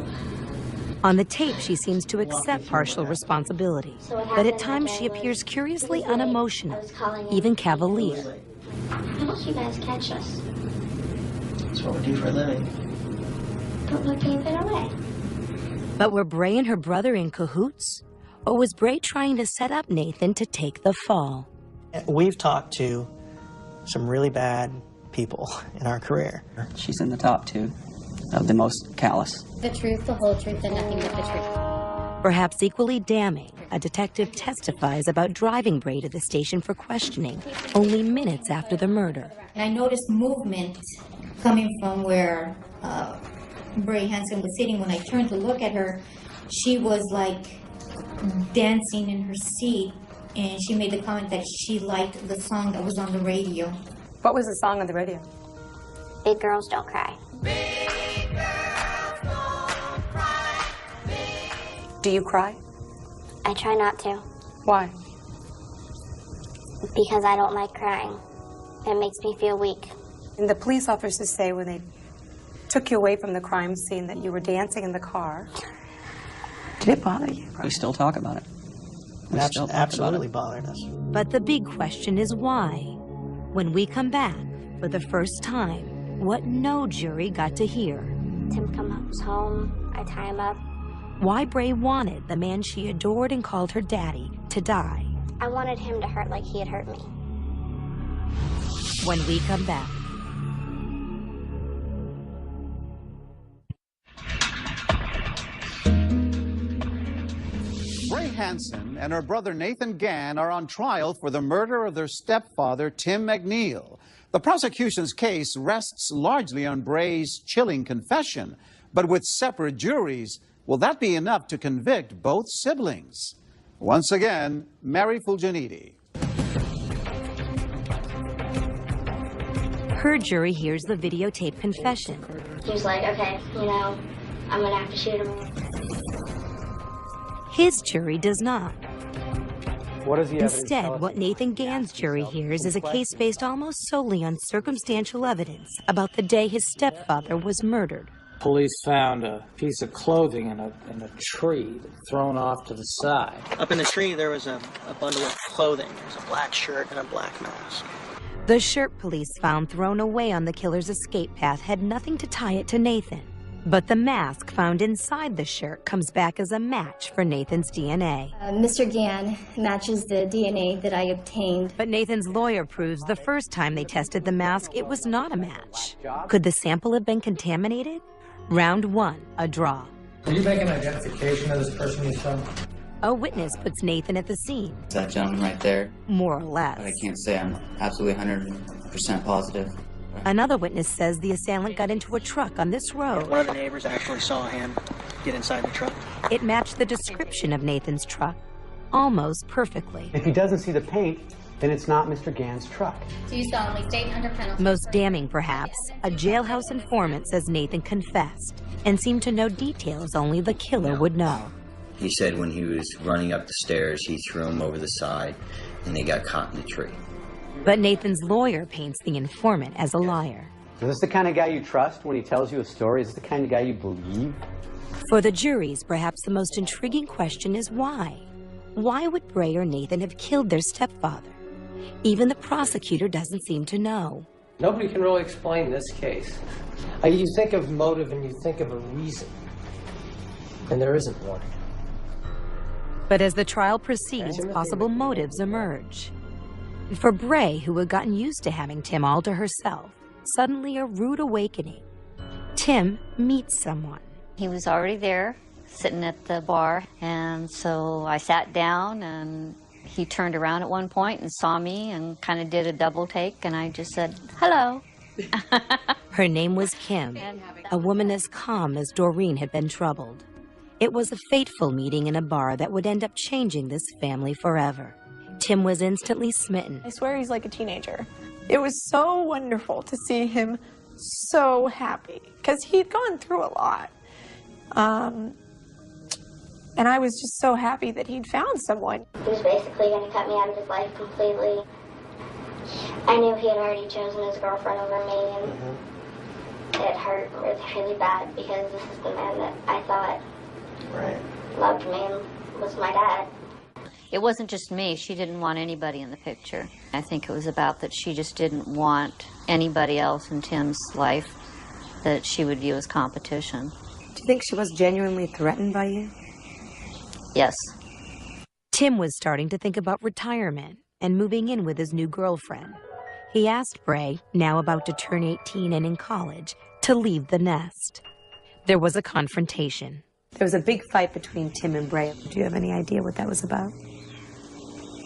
On the tape, she seems to accept partial responsibility, but at times she appears curiously unemotional, even cavalier. Why don't you guys catch us? That's what we do for a living. Don't look any better way. But were Bray and her brother in cahoots? Or was Bray trying to set up Nathan to take the fall? We've talked to some really bad people in our career. She's in the top two of the most callous. The truth, the whole truth, and nothing but the truth. Perhaps equally damning, a detective testifies about driving Bray to the station for questioning only minutes after the murder. And I noticed movement coming from where Bray Hansen was sitting. When I turned to look at her, she was like dancing in her seat, and she made the comment that she liked the song that was on the radio. What was the song on the radio? Big girls don't cry. Do you cry? I try not to. Why? Because I don't like crying. It makes me feel weak. And the police officers say when they took you away from the crime scene that you were dancing in the car. Did it bother you? We still talk about it. Absolutely bothered us. But the big question is why? When we come back, for the first time, what no jury got to hear. Tim comes home, I tie him up. Why Bray wanted the man she adored and called her daddy to die. I wanted him to hurt like he had hurt me. When we come back. Bray Hansen and her brother Nathan Gann are on trial for the murder of their stepfather, Tim McNeil. The prosecution's case rests largely on Bray's chilling confession, but with separate juries, will that be enough to convict both siblings? Once again, Mary Fulgeniti. Her jury hears the videotape confession. He was like, okay, I'm gonna have to shoot him. His jury does not. What is the Instead, what Nathan Gann's jury hears is a case based almost solely on circumstantial evidence about the day his stepfather was murdered. Police found a piece of clothing in a tree thrown off to the side. Up in the tree, there was a bundle of clothing. There was a black shirt and a black mask. The shirt police found thrown away on the killer's escape path had nothing to tie it to Nathan. But the mask found inside the shirt comes back as a match for Nathan's DNA. Mr. Gann matches the DNA that I obtained. But Nathan's lawyer proves the first time they tested the mask, it was not a match. Could the sample have been contaminated? Round 1, a draw. Did you make an identification of this person you saw? A witness puts Nathan at the scene. That gentleman right there. More or less. But I can't say I'm absolutely 100% positive. Another witness says the assailant got into a truck on this road. One of the neighbors actually saw him get inside the truck. It matched the description of Nathan's truck almost perfectly. If he doesn't see the paint, then it's not Mr. Gann's truck. Do you solemnly state under penalty? Most damning, perhaps, a jailhouse informant says Nathan confessed and seemed to know details only the killer would know. He said when he was running up the stairs, he threw him over the side, and they got caught in the tree. But Nathan's lawyer paints the informant as a liar. Is this the kind of guy you trust when he tells you a story? Is this the kind of guy you believe? For the juries, perhaps the most intriguing question is why? Why would Bray or Nathan have killed their stepfather? Even the prosecutor doesn't seem to know. Nobody can really explain this case. You think of motive and you think of a reason, and there isn't one. But as the trial proceeds, possible motives emerge. For Bray, who had gotten used to having Tim all to herself, suddenly a rude awakening. Tim meets someone. He was already there, sitting at the bar, and so I sat down, and he turned around at one point and saw me and kind of did a double take, and I just said, hello. Her name was Kim, a woman as calm as Doreen had been troubled. It was a fateful meeting in a bar that would end up changing this family forever. Tim was instantly smitten. I swear he's like a teenager. It was so wonderful to see him so happy, because he'd gone through a lot. And I was just so happy that he'd found someone. He was basically going to cut me out of his life completely. I knew he had already chosen his girlfriend over me, and it hurt really bad, because this is the man that I thought loved me and was my dad. It wasn't just me. She didn't want anybody in the picture. I think it was about that she just didn't want anybody else in Tim's life that she would view as competition. Do you think she was genuinely threatened by you? Yes. Tim was starting to think about retirement and moving in with his new girlfriend. He asked Bray, now about to turn 18 and in college, to leave the nest. There was a confrontation. There was a big fight between Tim and Bray. Do you have any idea what that was about?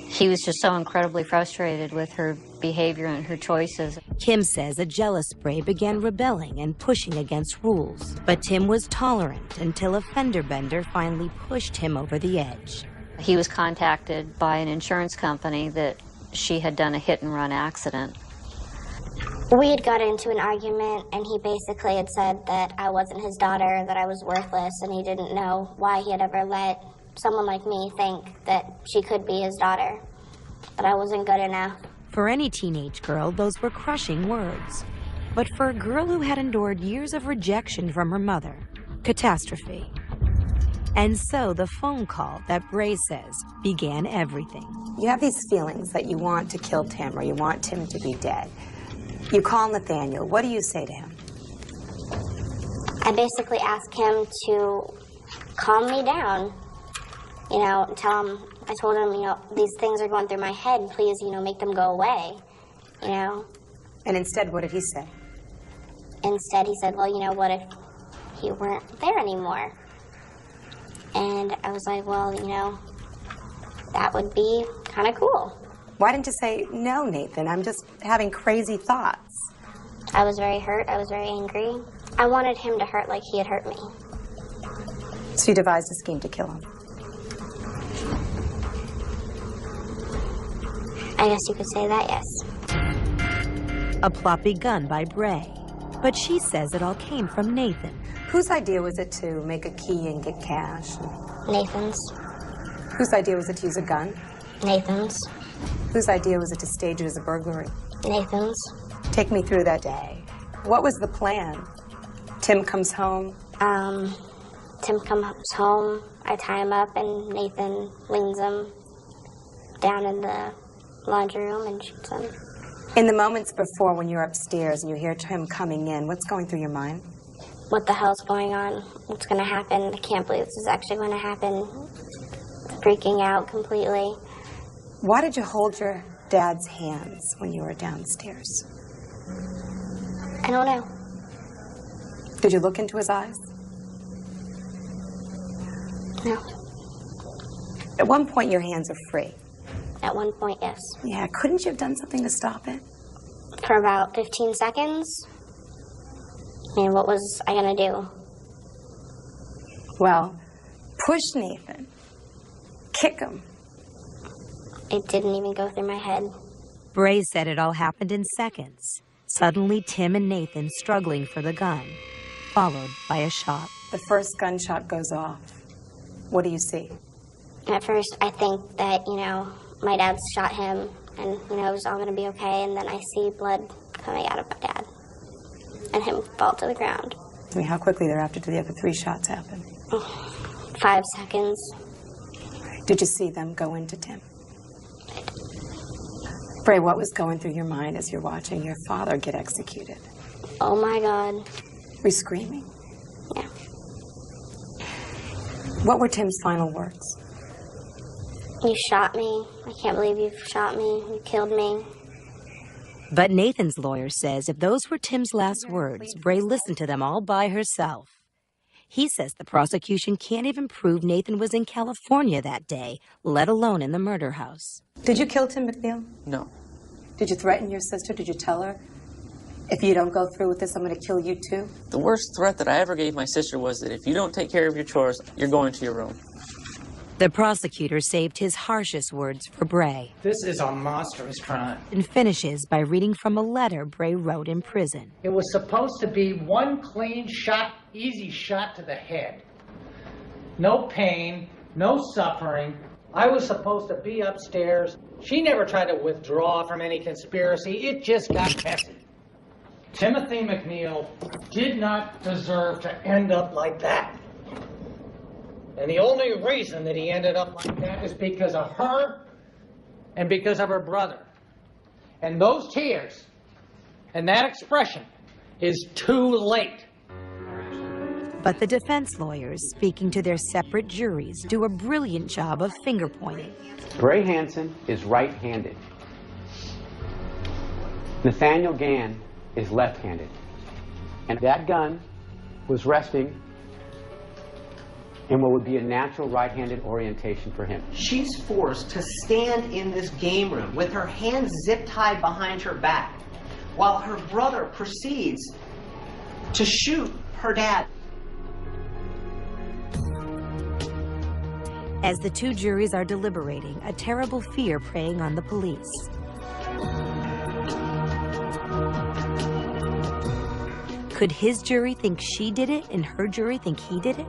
He was just so incredibly frustrated with her behavior and her choices. Kim says a jealous Bray began rebelling and pushing against rules. But Tim was tolerant until a fender bender finally pushed him over the edge. He was contacted by an insurance company that she had done a hit-and-run accident. We had got into an argument, and he basically had said that I wasn't his daughter, that I was worthless, and he didn't know why he had ever let someone like me think that she could be his daughter, that I wasn't good enough. For any teenage girl, those were crushing words. But for a girl who had endured years of rejection from her mother, catastrophe. And so the phone call that Bray says began everything. You have these feelings that you want to kill Tim or you want Tim to be dead. You call Nathaniel. What do you say to him? I basically asked him to calm me down. You know, I told him, you know, these things are going through my head. Please, you know, make them go away, you know. And instead, what did he say? Instead, he said, well, you know, what if he weren't there anymore? And I was like, well, you know, that would be kind of cool. Why didn't you say, no, Nathan, I'm just having crazy thoughts? I was very hurt. I was very angry. I wanted him to hurt like he had hurt me. So you devised a scheme to kill him? I guess you could say that, yes. A plot begun by Bray, but she says it all came from Nathan. Whose idea was it to make a key and get cash? Nathan's. Whose idea was it to use a gun? Nathan's. Whose idea was it to stage it as a burglary? Nathan's. Take me through that day. What was the plan? Tim comes home? Tim comes home, I tie him up, and Nathan leans him down in the laundry room and shoots him. In the moments before when you're upstairs and you hear Tim coming in, what's going through your mind? what the hell's going on? What's going to happen? I can't believe this is actually going to happen. Freaking out completely. Why did you hold your dad's hands when you were downstairs? I don't know. Did you look into his eyes? No. At one point, your hands are free. At one point, yes. Yeah, couldn't you have done something to stop it? For about 15 seconds. I mean, what was I going to do? Well, push Nathan. Kick him. It didn't even go through my head. Bray said it all happened in seconds. Suddenly, Tim and Nathan struggling for the gun, followed by a shot. The first gunshot goes off. What do you see? At first, I think that, you know, my dad shot him and, you know, it was all going to be okay. And then I see blood coming out of my dad and him fall to the ground. I mean, how quickly thereafter did the other 3 shots happen? 5 seconds. Did you see them go into Tim? Bray, what was going through your mind as you're watching your father get executed? Oh my God. Were you screaming? Yeah. What were Tim's final words? You shot me. I can't believe you shot me. You killed me. But Nathan's lawyer says if those were Tim's last words, Bray listened to them all by herself. He says the prosecution can't even prove Nathan was in California that day, let alone in the murder house. Did you kill Tim McNeil? No. Did you threaten your sister? Did you tell her, if you don't go through with this, I'm going to kill you too? The worst threat that I ever gave my sister was that if you don't take care of your chores, you're going to your room. The prosecutor saved his harshest words for Bray. This is a monstrous crime. And finishes by reading from a letter Bray wrote in prison. It was supposed to be one clean shot, easy shot to the head. No pain, no suffering. I was supposed to be upstairs. She never tried to withdraw from any conspiracy. It just got messy. Timothy McNeil did not deserve to end up like that. And the only reason that he ended up like that is because of her and because of her brother. And those tears and that expression is too late. But the defense lawyers, speaking to their separate juries, do a brilliant job of finger pointing. Bray Hansen is right-handed. Nathaniel Gann is left-handed. And that gun was resting in what would be a natural right-handed orientation for him. She's forced to stand in this game room with her hands zip-tied behind her back while her brother proceeds to shoot her dad. As the 2 juries are deliberating, a terrible fear preying on the police. Could his jury think she did it and her jury think he did it?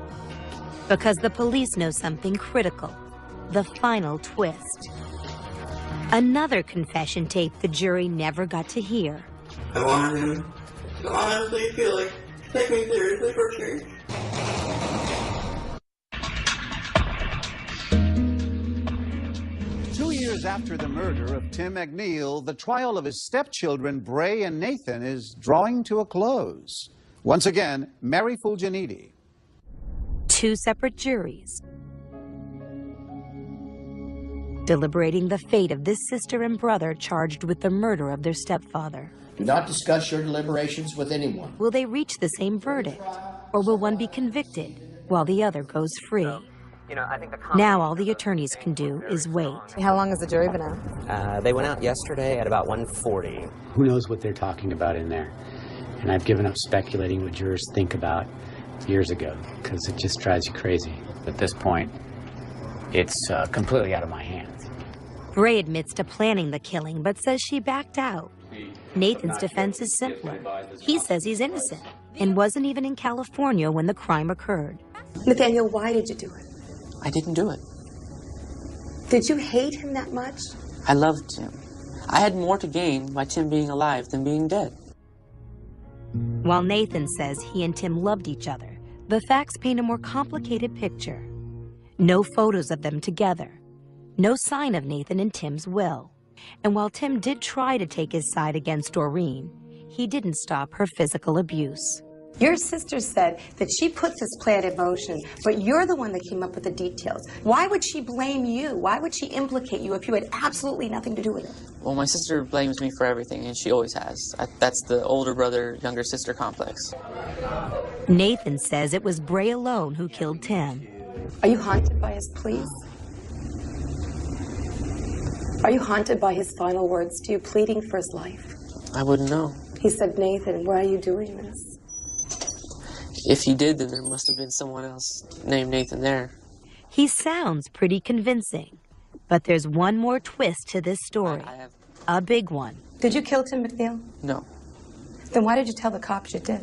Because the police know something critical, the final twist. Another confession tape the jury never got to hear. I wanted him to honestly feel like take me seriously for church. After the murder of Tim McNeil, the trial of his stepchildren, Bray and Nathan, is drawing to a close. Once again, Mary Fulginiti. 2 separate juries deliberating the fate of this sister and brother charged with the murder of their stepfather. Do not discuss your deliberations with anyone. Will they reach the same verdict, or will one be convicted while the other goes free? Now all the attorneys can do is wait. How long has the jury been out? They went out yesterday at about 1:40. Who knows what they're talking about in there? And I've given up speculating what jurors think about years ago, because it just drives you crazy. At this point, it's completely out of my hands. Bray admits to planning the killing, but says she backed out. Nathan's defense is simpler. He says he's innocent and wasn't even in California when the crime occurred. Nathaniel, why did you do it? I didn't do it. Did you hate him that much? I loved Tim. I had more to gain by Tim being alive than being dead. While Nathan says he and Tim loved each other, the facts paint a more complicated picture. No photos of them together. No sign of Nathan in Tim's will. And while Tim did try to take his side against Doreen, he didn't stop her physical abuse. Your sister said that she put this plan in motion, but you're the one that came up with the details. Why would she blame you? Why would she implicate you if you had absolutely nothing to do with it? Well, my sister blames me for everything, and she always has. That's the older brother, younger sister complex. Nathan says it was Bray alone who killed Tim. Are you haunted by his pleas? Are you haunted by his final words to you, pleading for his life? I wouldn't know. He said, Nathan, why are you doing this? If he did, then there must have been someone else named Nathan there. He sounds pretty convincing, but there's one more twist to this story. A big one. Did you kill Tim McNeil? No. Then why did you tell the cops you did?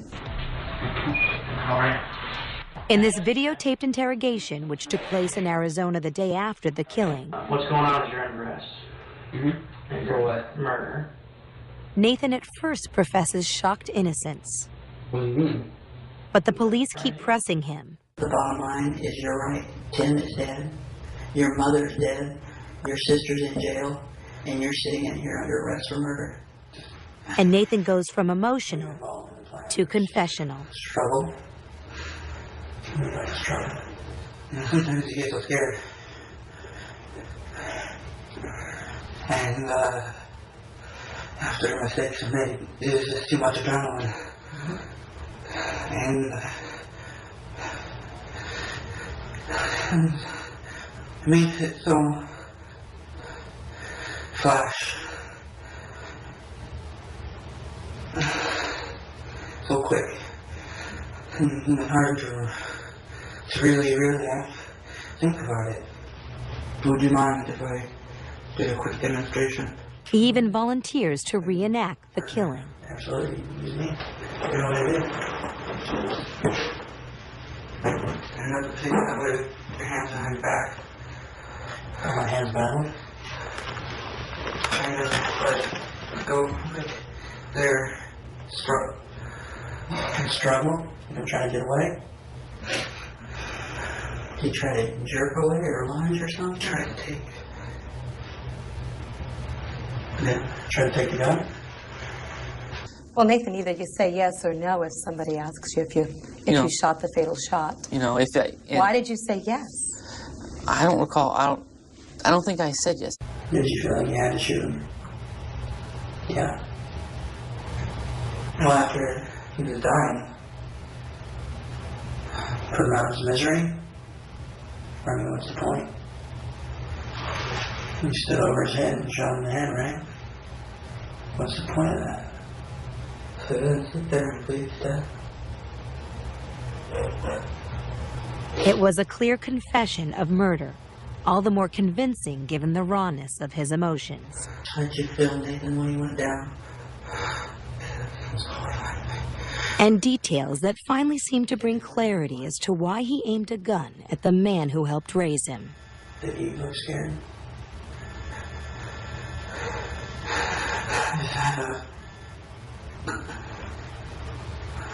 In this videotaped interrogation, which took place in Arizona the day after the killing, What's going on is you're under arrest. And for what? Murder. Nathan at first professes shocked innocence. What do you mean? But the police keep pressing him. The bottom line is you're right. Tim is dead. Your mother's dead. Your sister's in jail. And you're sitting in here under arrest for murder. And Nathan goes from emotional to confessional. Struggle. Struggle. You know, sometimes you get so scared. And after the mistakes I made, it was just too much adrenaline. And it makes it so flash, so quick, and hard to really think about it. Would you mind if I did a quick demonstration? He even volunteers to reenact the killing. Absolutely. Use me. You know what I did? Another thing, I put your hands behind your back. Put my hands down. Kind of like go like there, and struggle. You know, try to get away. You try to jerk away or lunge or something. Try to take it out. Well, Nathan, either you say yes or no if somebody asks you if you shot the fatal shot. You know, if why did you say yes? I don't recall. I don't think I said yes. Did you feel like you had to shoot him? Yeah. Well, after he was dying, put him out of his misery. I mean, what's the point? You stood over his head and shot him in the head, right? What's the point of that? So then sit there and bleed to death. It was a clear confession of murder, all the more convincing given the rawness of his emotions. How did you feel, Nathan, when he went down? And details that finally seemed to bring clarity as to why he aimed a gun at the man who helped raise him. Did you look scared?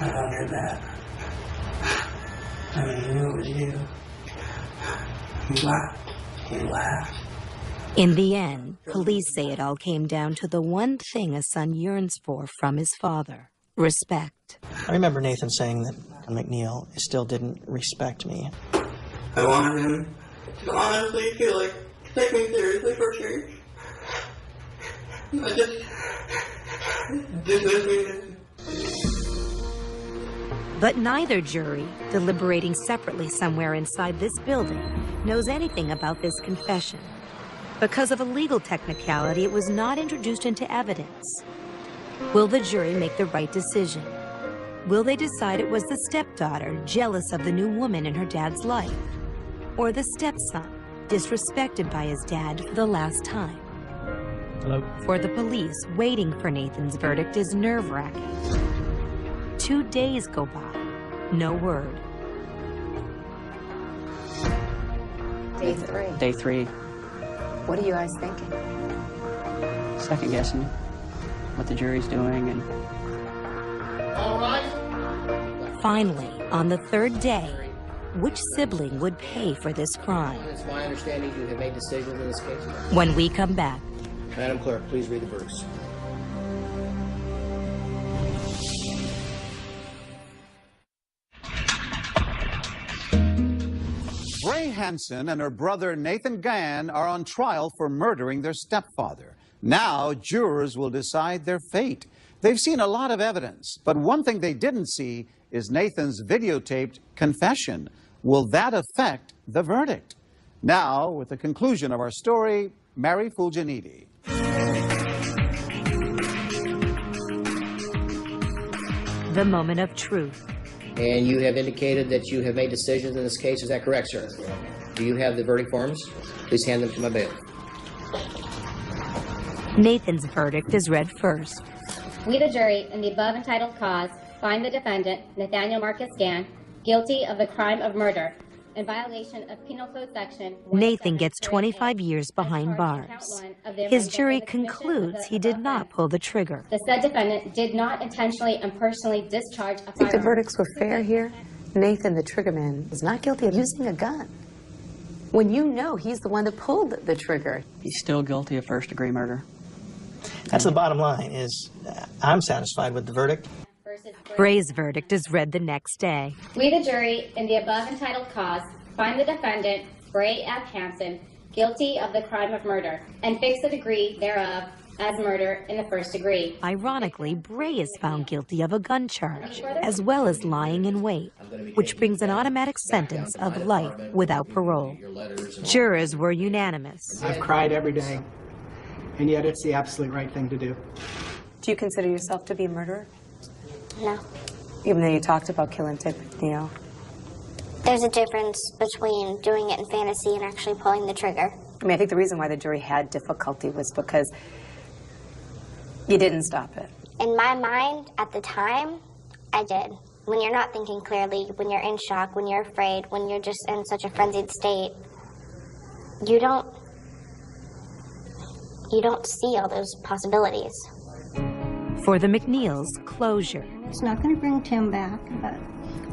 I wondered that. I mean, he knew it was you. He laughed. He laughed. In the end, police say it all came down to the one thing a son yearns for from his father: respect. I remember Nathan saying that McNeil still didn't respect me. I wanted him to honestly feel like take me seriously for change. I just didn't. But neither jury, deliberating separately somewhere inside this building, knows anything about this confession. Because of a legal technicality, it was not introduced into evidence. Will the jury make the right decision? Will they decide it was the stepdaughter jealous of the new woman in her dad's life? Or the stepson, disrespected by his dad for the last time? Hello? For the police, waiting for Nathan's verdict is nerve-wracking. 2 days go by, no word. Day 3. Day 3. What are you guys thinking? Second guessing what the jury's doing and... All right. Finally, on the third day, which sibling would pay for this crime? It's my understanding you have made decisions in this case. When we come back. Madam Clerk, please read the verdicts. Hansen and her brother Nathan Gann are on trial for murdering their stepfather. Now, jurors will decide their fate. They've seen a lot of evidence, but one thing they didn't see is Nathan's videotaped confession. Will that affect the verdict? Now, with the conclusion of our story, Mary Fulginiti. The moment of truth. And you have indicated that you have made decisions in this case. Is that correct, sir? Do you have the verdict forms? Please hand them to my bailiff. Nathan's verdict is read first. We, the jury, in the above entitled cause, find the defendant, Nathaniel Marcus Gann, guilty of the crime of murder in violation of Penal Code Section. Nathan gets 25 years behind bars. His jury concludes he did not pull the trigger. The said defendant did not intentionally and personally discharge a I think the firearm. verdicts were fair here. Nathan, the triggerman, is not guilty of using a gun when you know he's the one that pulled the trigger. He's still guilty of first-degree murder. That's the bottom line, is I'm satisfied with the verdict. Bray's verdict is read the next day. We, the jury, in the above entitled cause, find the defendant, Bray F. Hansen, guilty of the crime of murder and fix the degree thereof as murder in the first degree. Ironically, Bray is found guilty of a gun charge, as well as lying in wait, which brings an automatic sentence of life without parole. Jurors were unanimous. I've cried every day, and yet it's the absolute right thing to do. Do you consider yourself to be a murderer? No. Even though you talked about killing Tim McNeil. There's a difference between doing it in fantasy and actually pulling the trigger. I mean, I think the reason why the jury had difficulty was because you didn't stop it. In my mind, at the time, I did. When you're not thinking clearly, when you're in shock, when you're afraid, when you're just in such a frenzied state, you don't see all those possibilities. For the McNeils, closure. It's not going to bring Tim back, but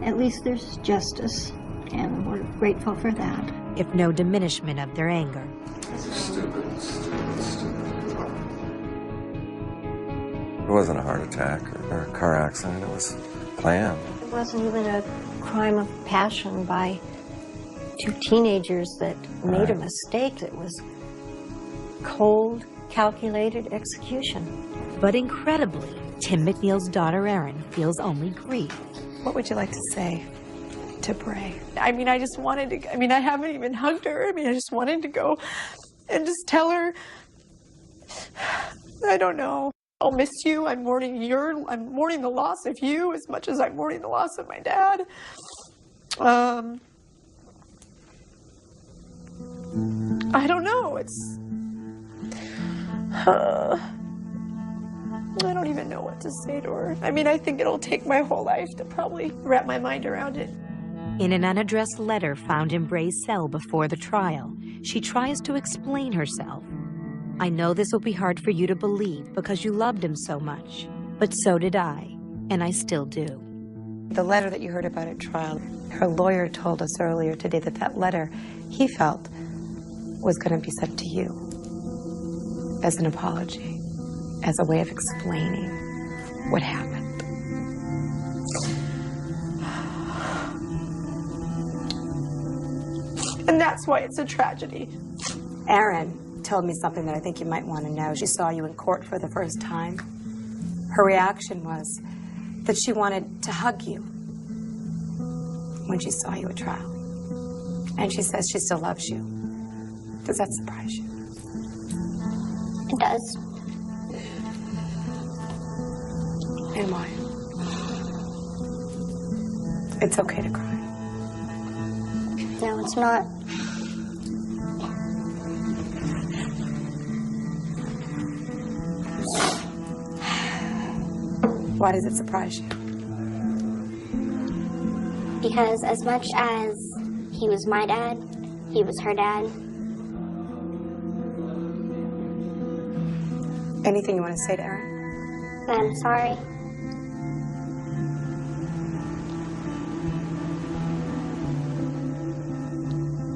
at least there's justice, and we're grateful for that. If no diminishment of their anger. It's stupid. It wasn't a heart attack or a car accident. It was planned. It wasn't even a crime of passion by two teenagers that made a mistake. It was cold, calculated execution. But incredibly, Tim McNeil's daughter Erin feels only grief. What would you like to say to Bray? I mean, I just wanted to, I haven't even hugged her. I just wanted to go and just tell her, I don't know. I'll miss you. I'm mourning the loss of you as much as I'm mourning the loss of my dad. I don't know. I don't even know what to say to her. I think it'll take my whole life to probably wrap my mind around it. In an unaddressed letter found in Bray's cell before the trial, she tries to explain herself. I know this will be hard for you to believe because you loved him so much, but so did I, and I still do. The letter that you heard about at trial, her lawyer told us earlier today that that letter, he felt, was going to be sent to you as an apology, as a way of explaining what happened. And that's why it's a tragedy. Erin told me something that I think you might want to know. She saw you in court for the first time. Her reaction was that she wanted to hug you when she saw you at trial. And she says she still loves you. Does that surprise you? It does. And why? It's okay to cry. No, it's not. Why does it surprise you? Because as much as he was my dad, he was her dad. Anything you want to say to Erin? I'm sorry.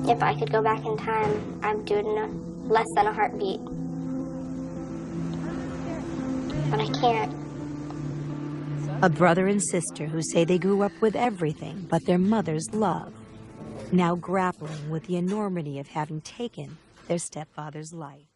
If I could go back in time, I'd do it in less than a heartbeat. But I can't. A brother and sister who say they grew up with everything but their mother's love. now grappling with the enormity of having taken their stepfather's life.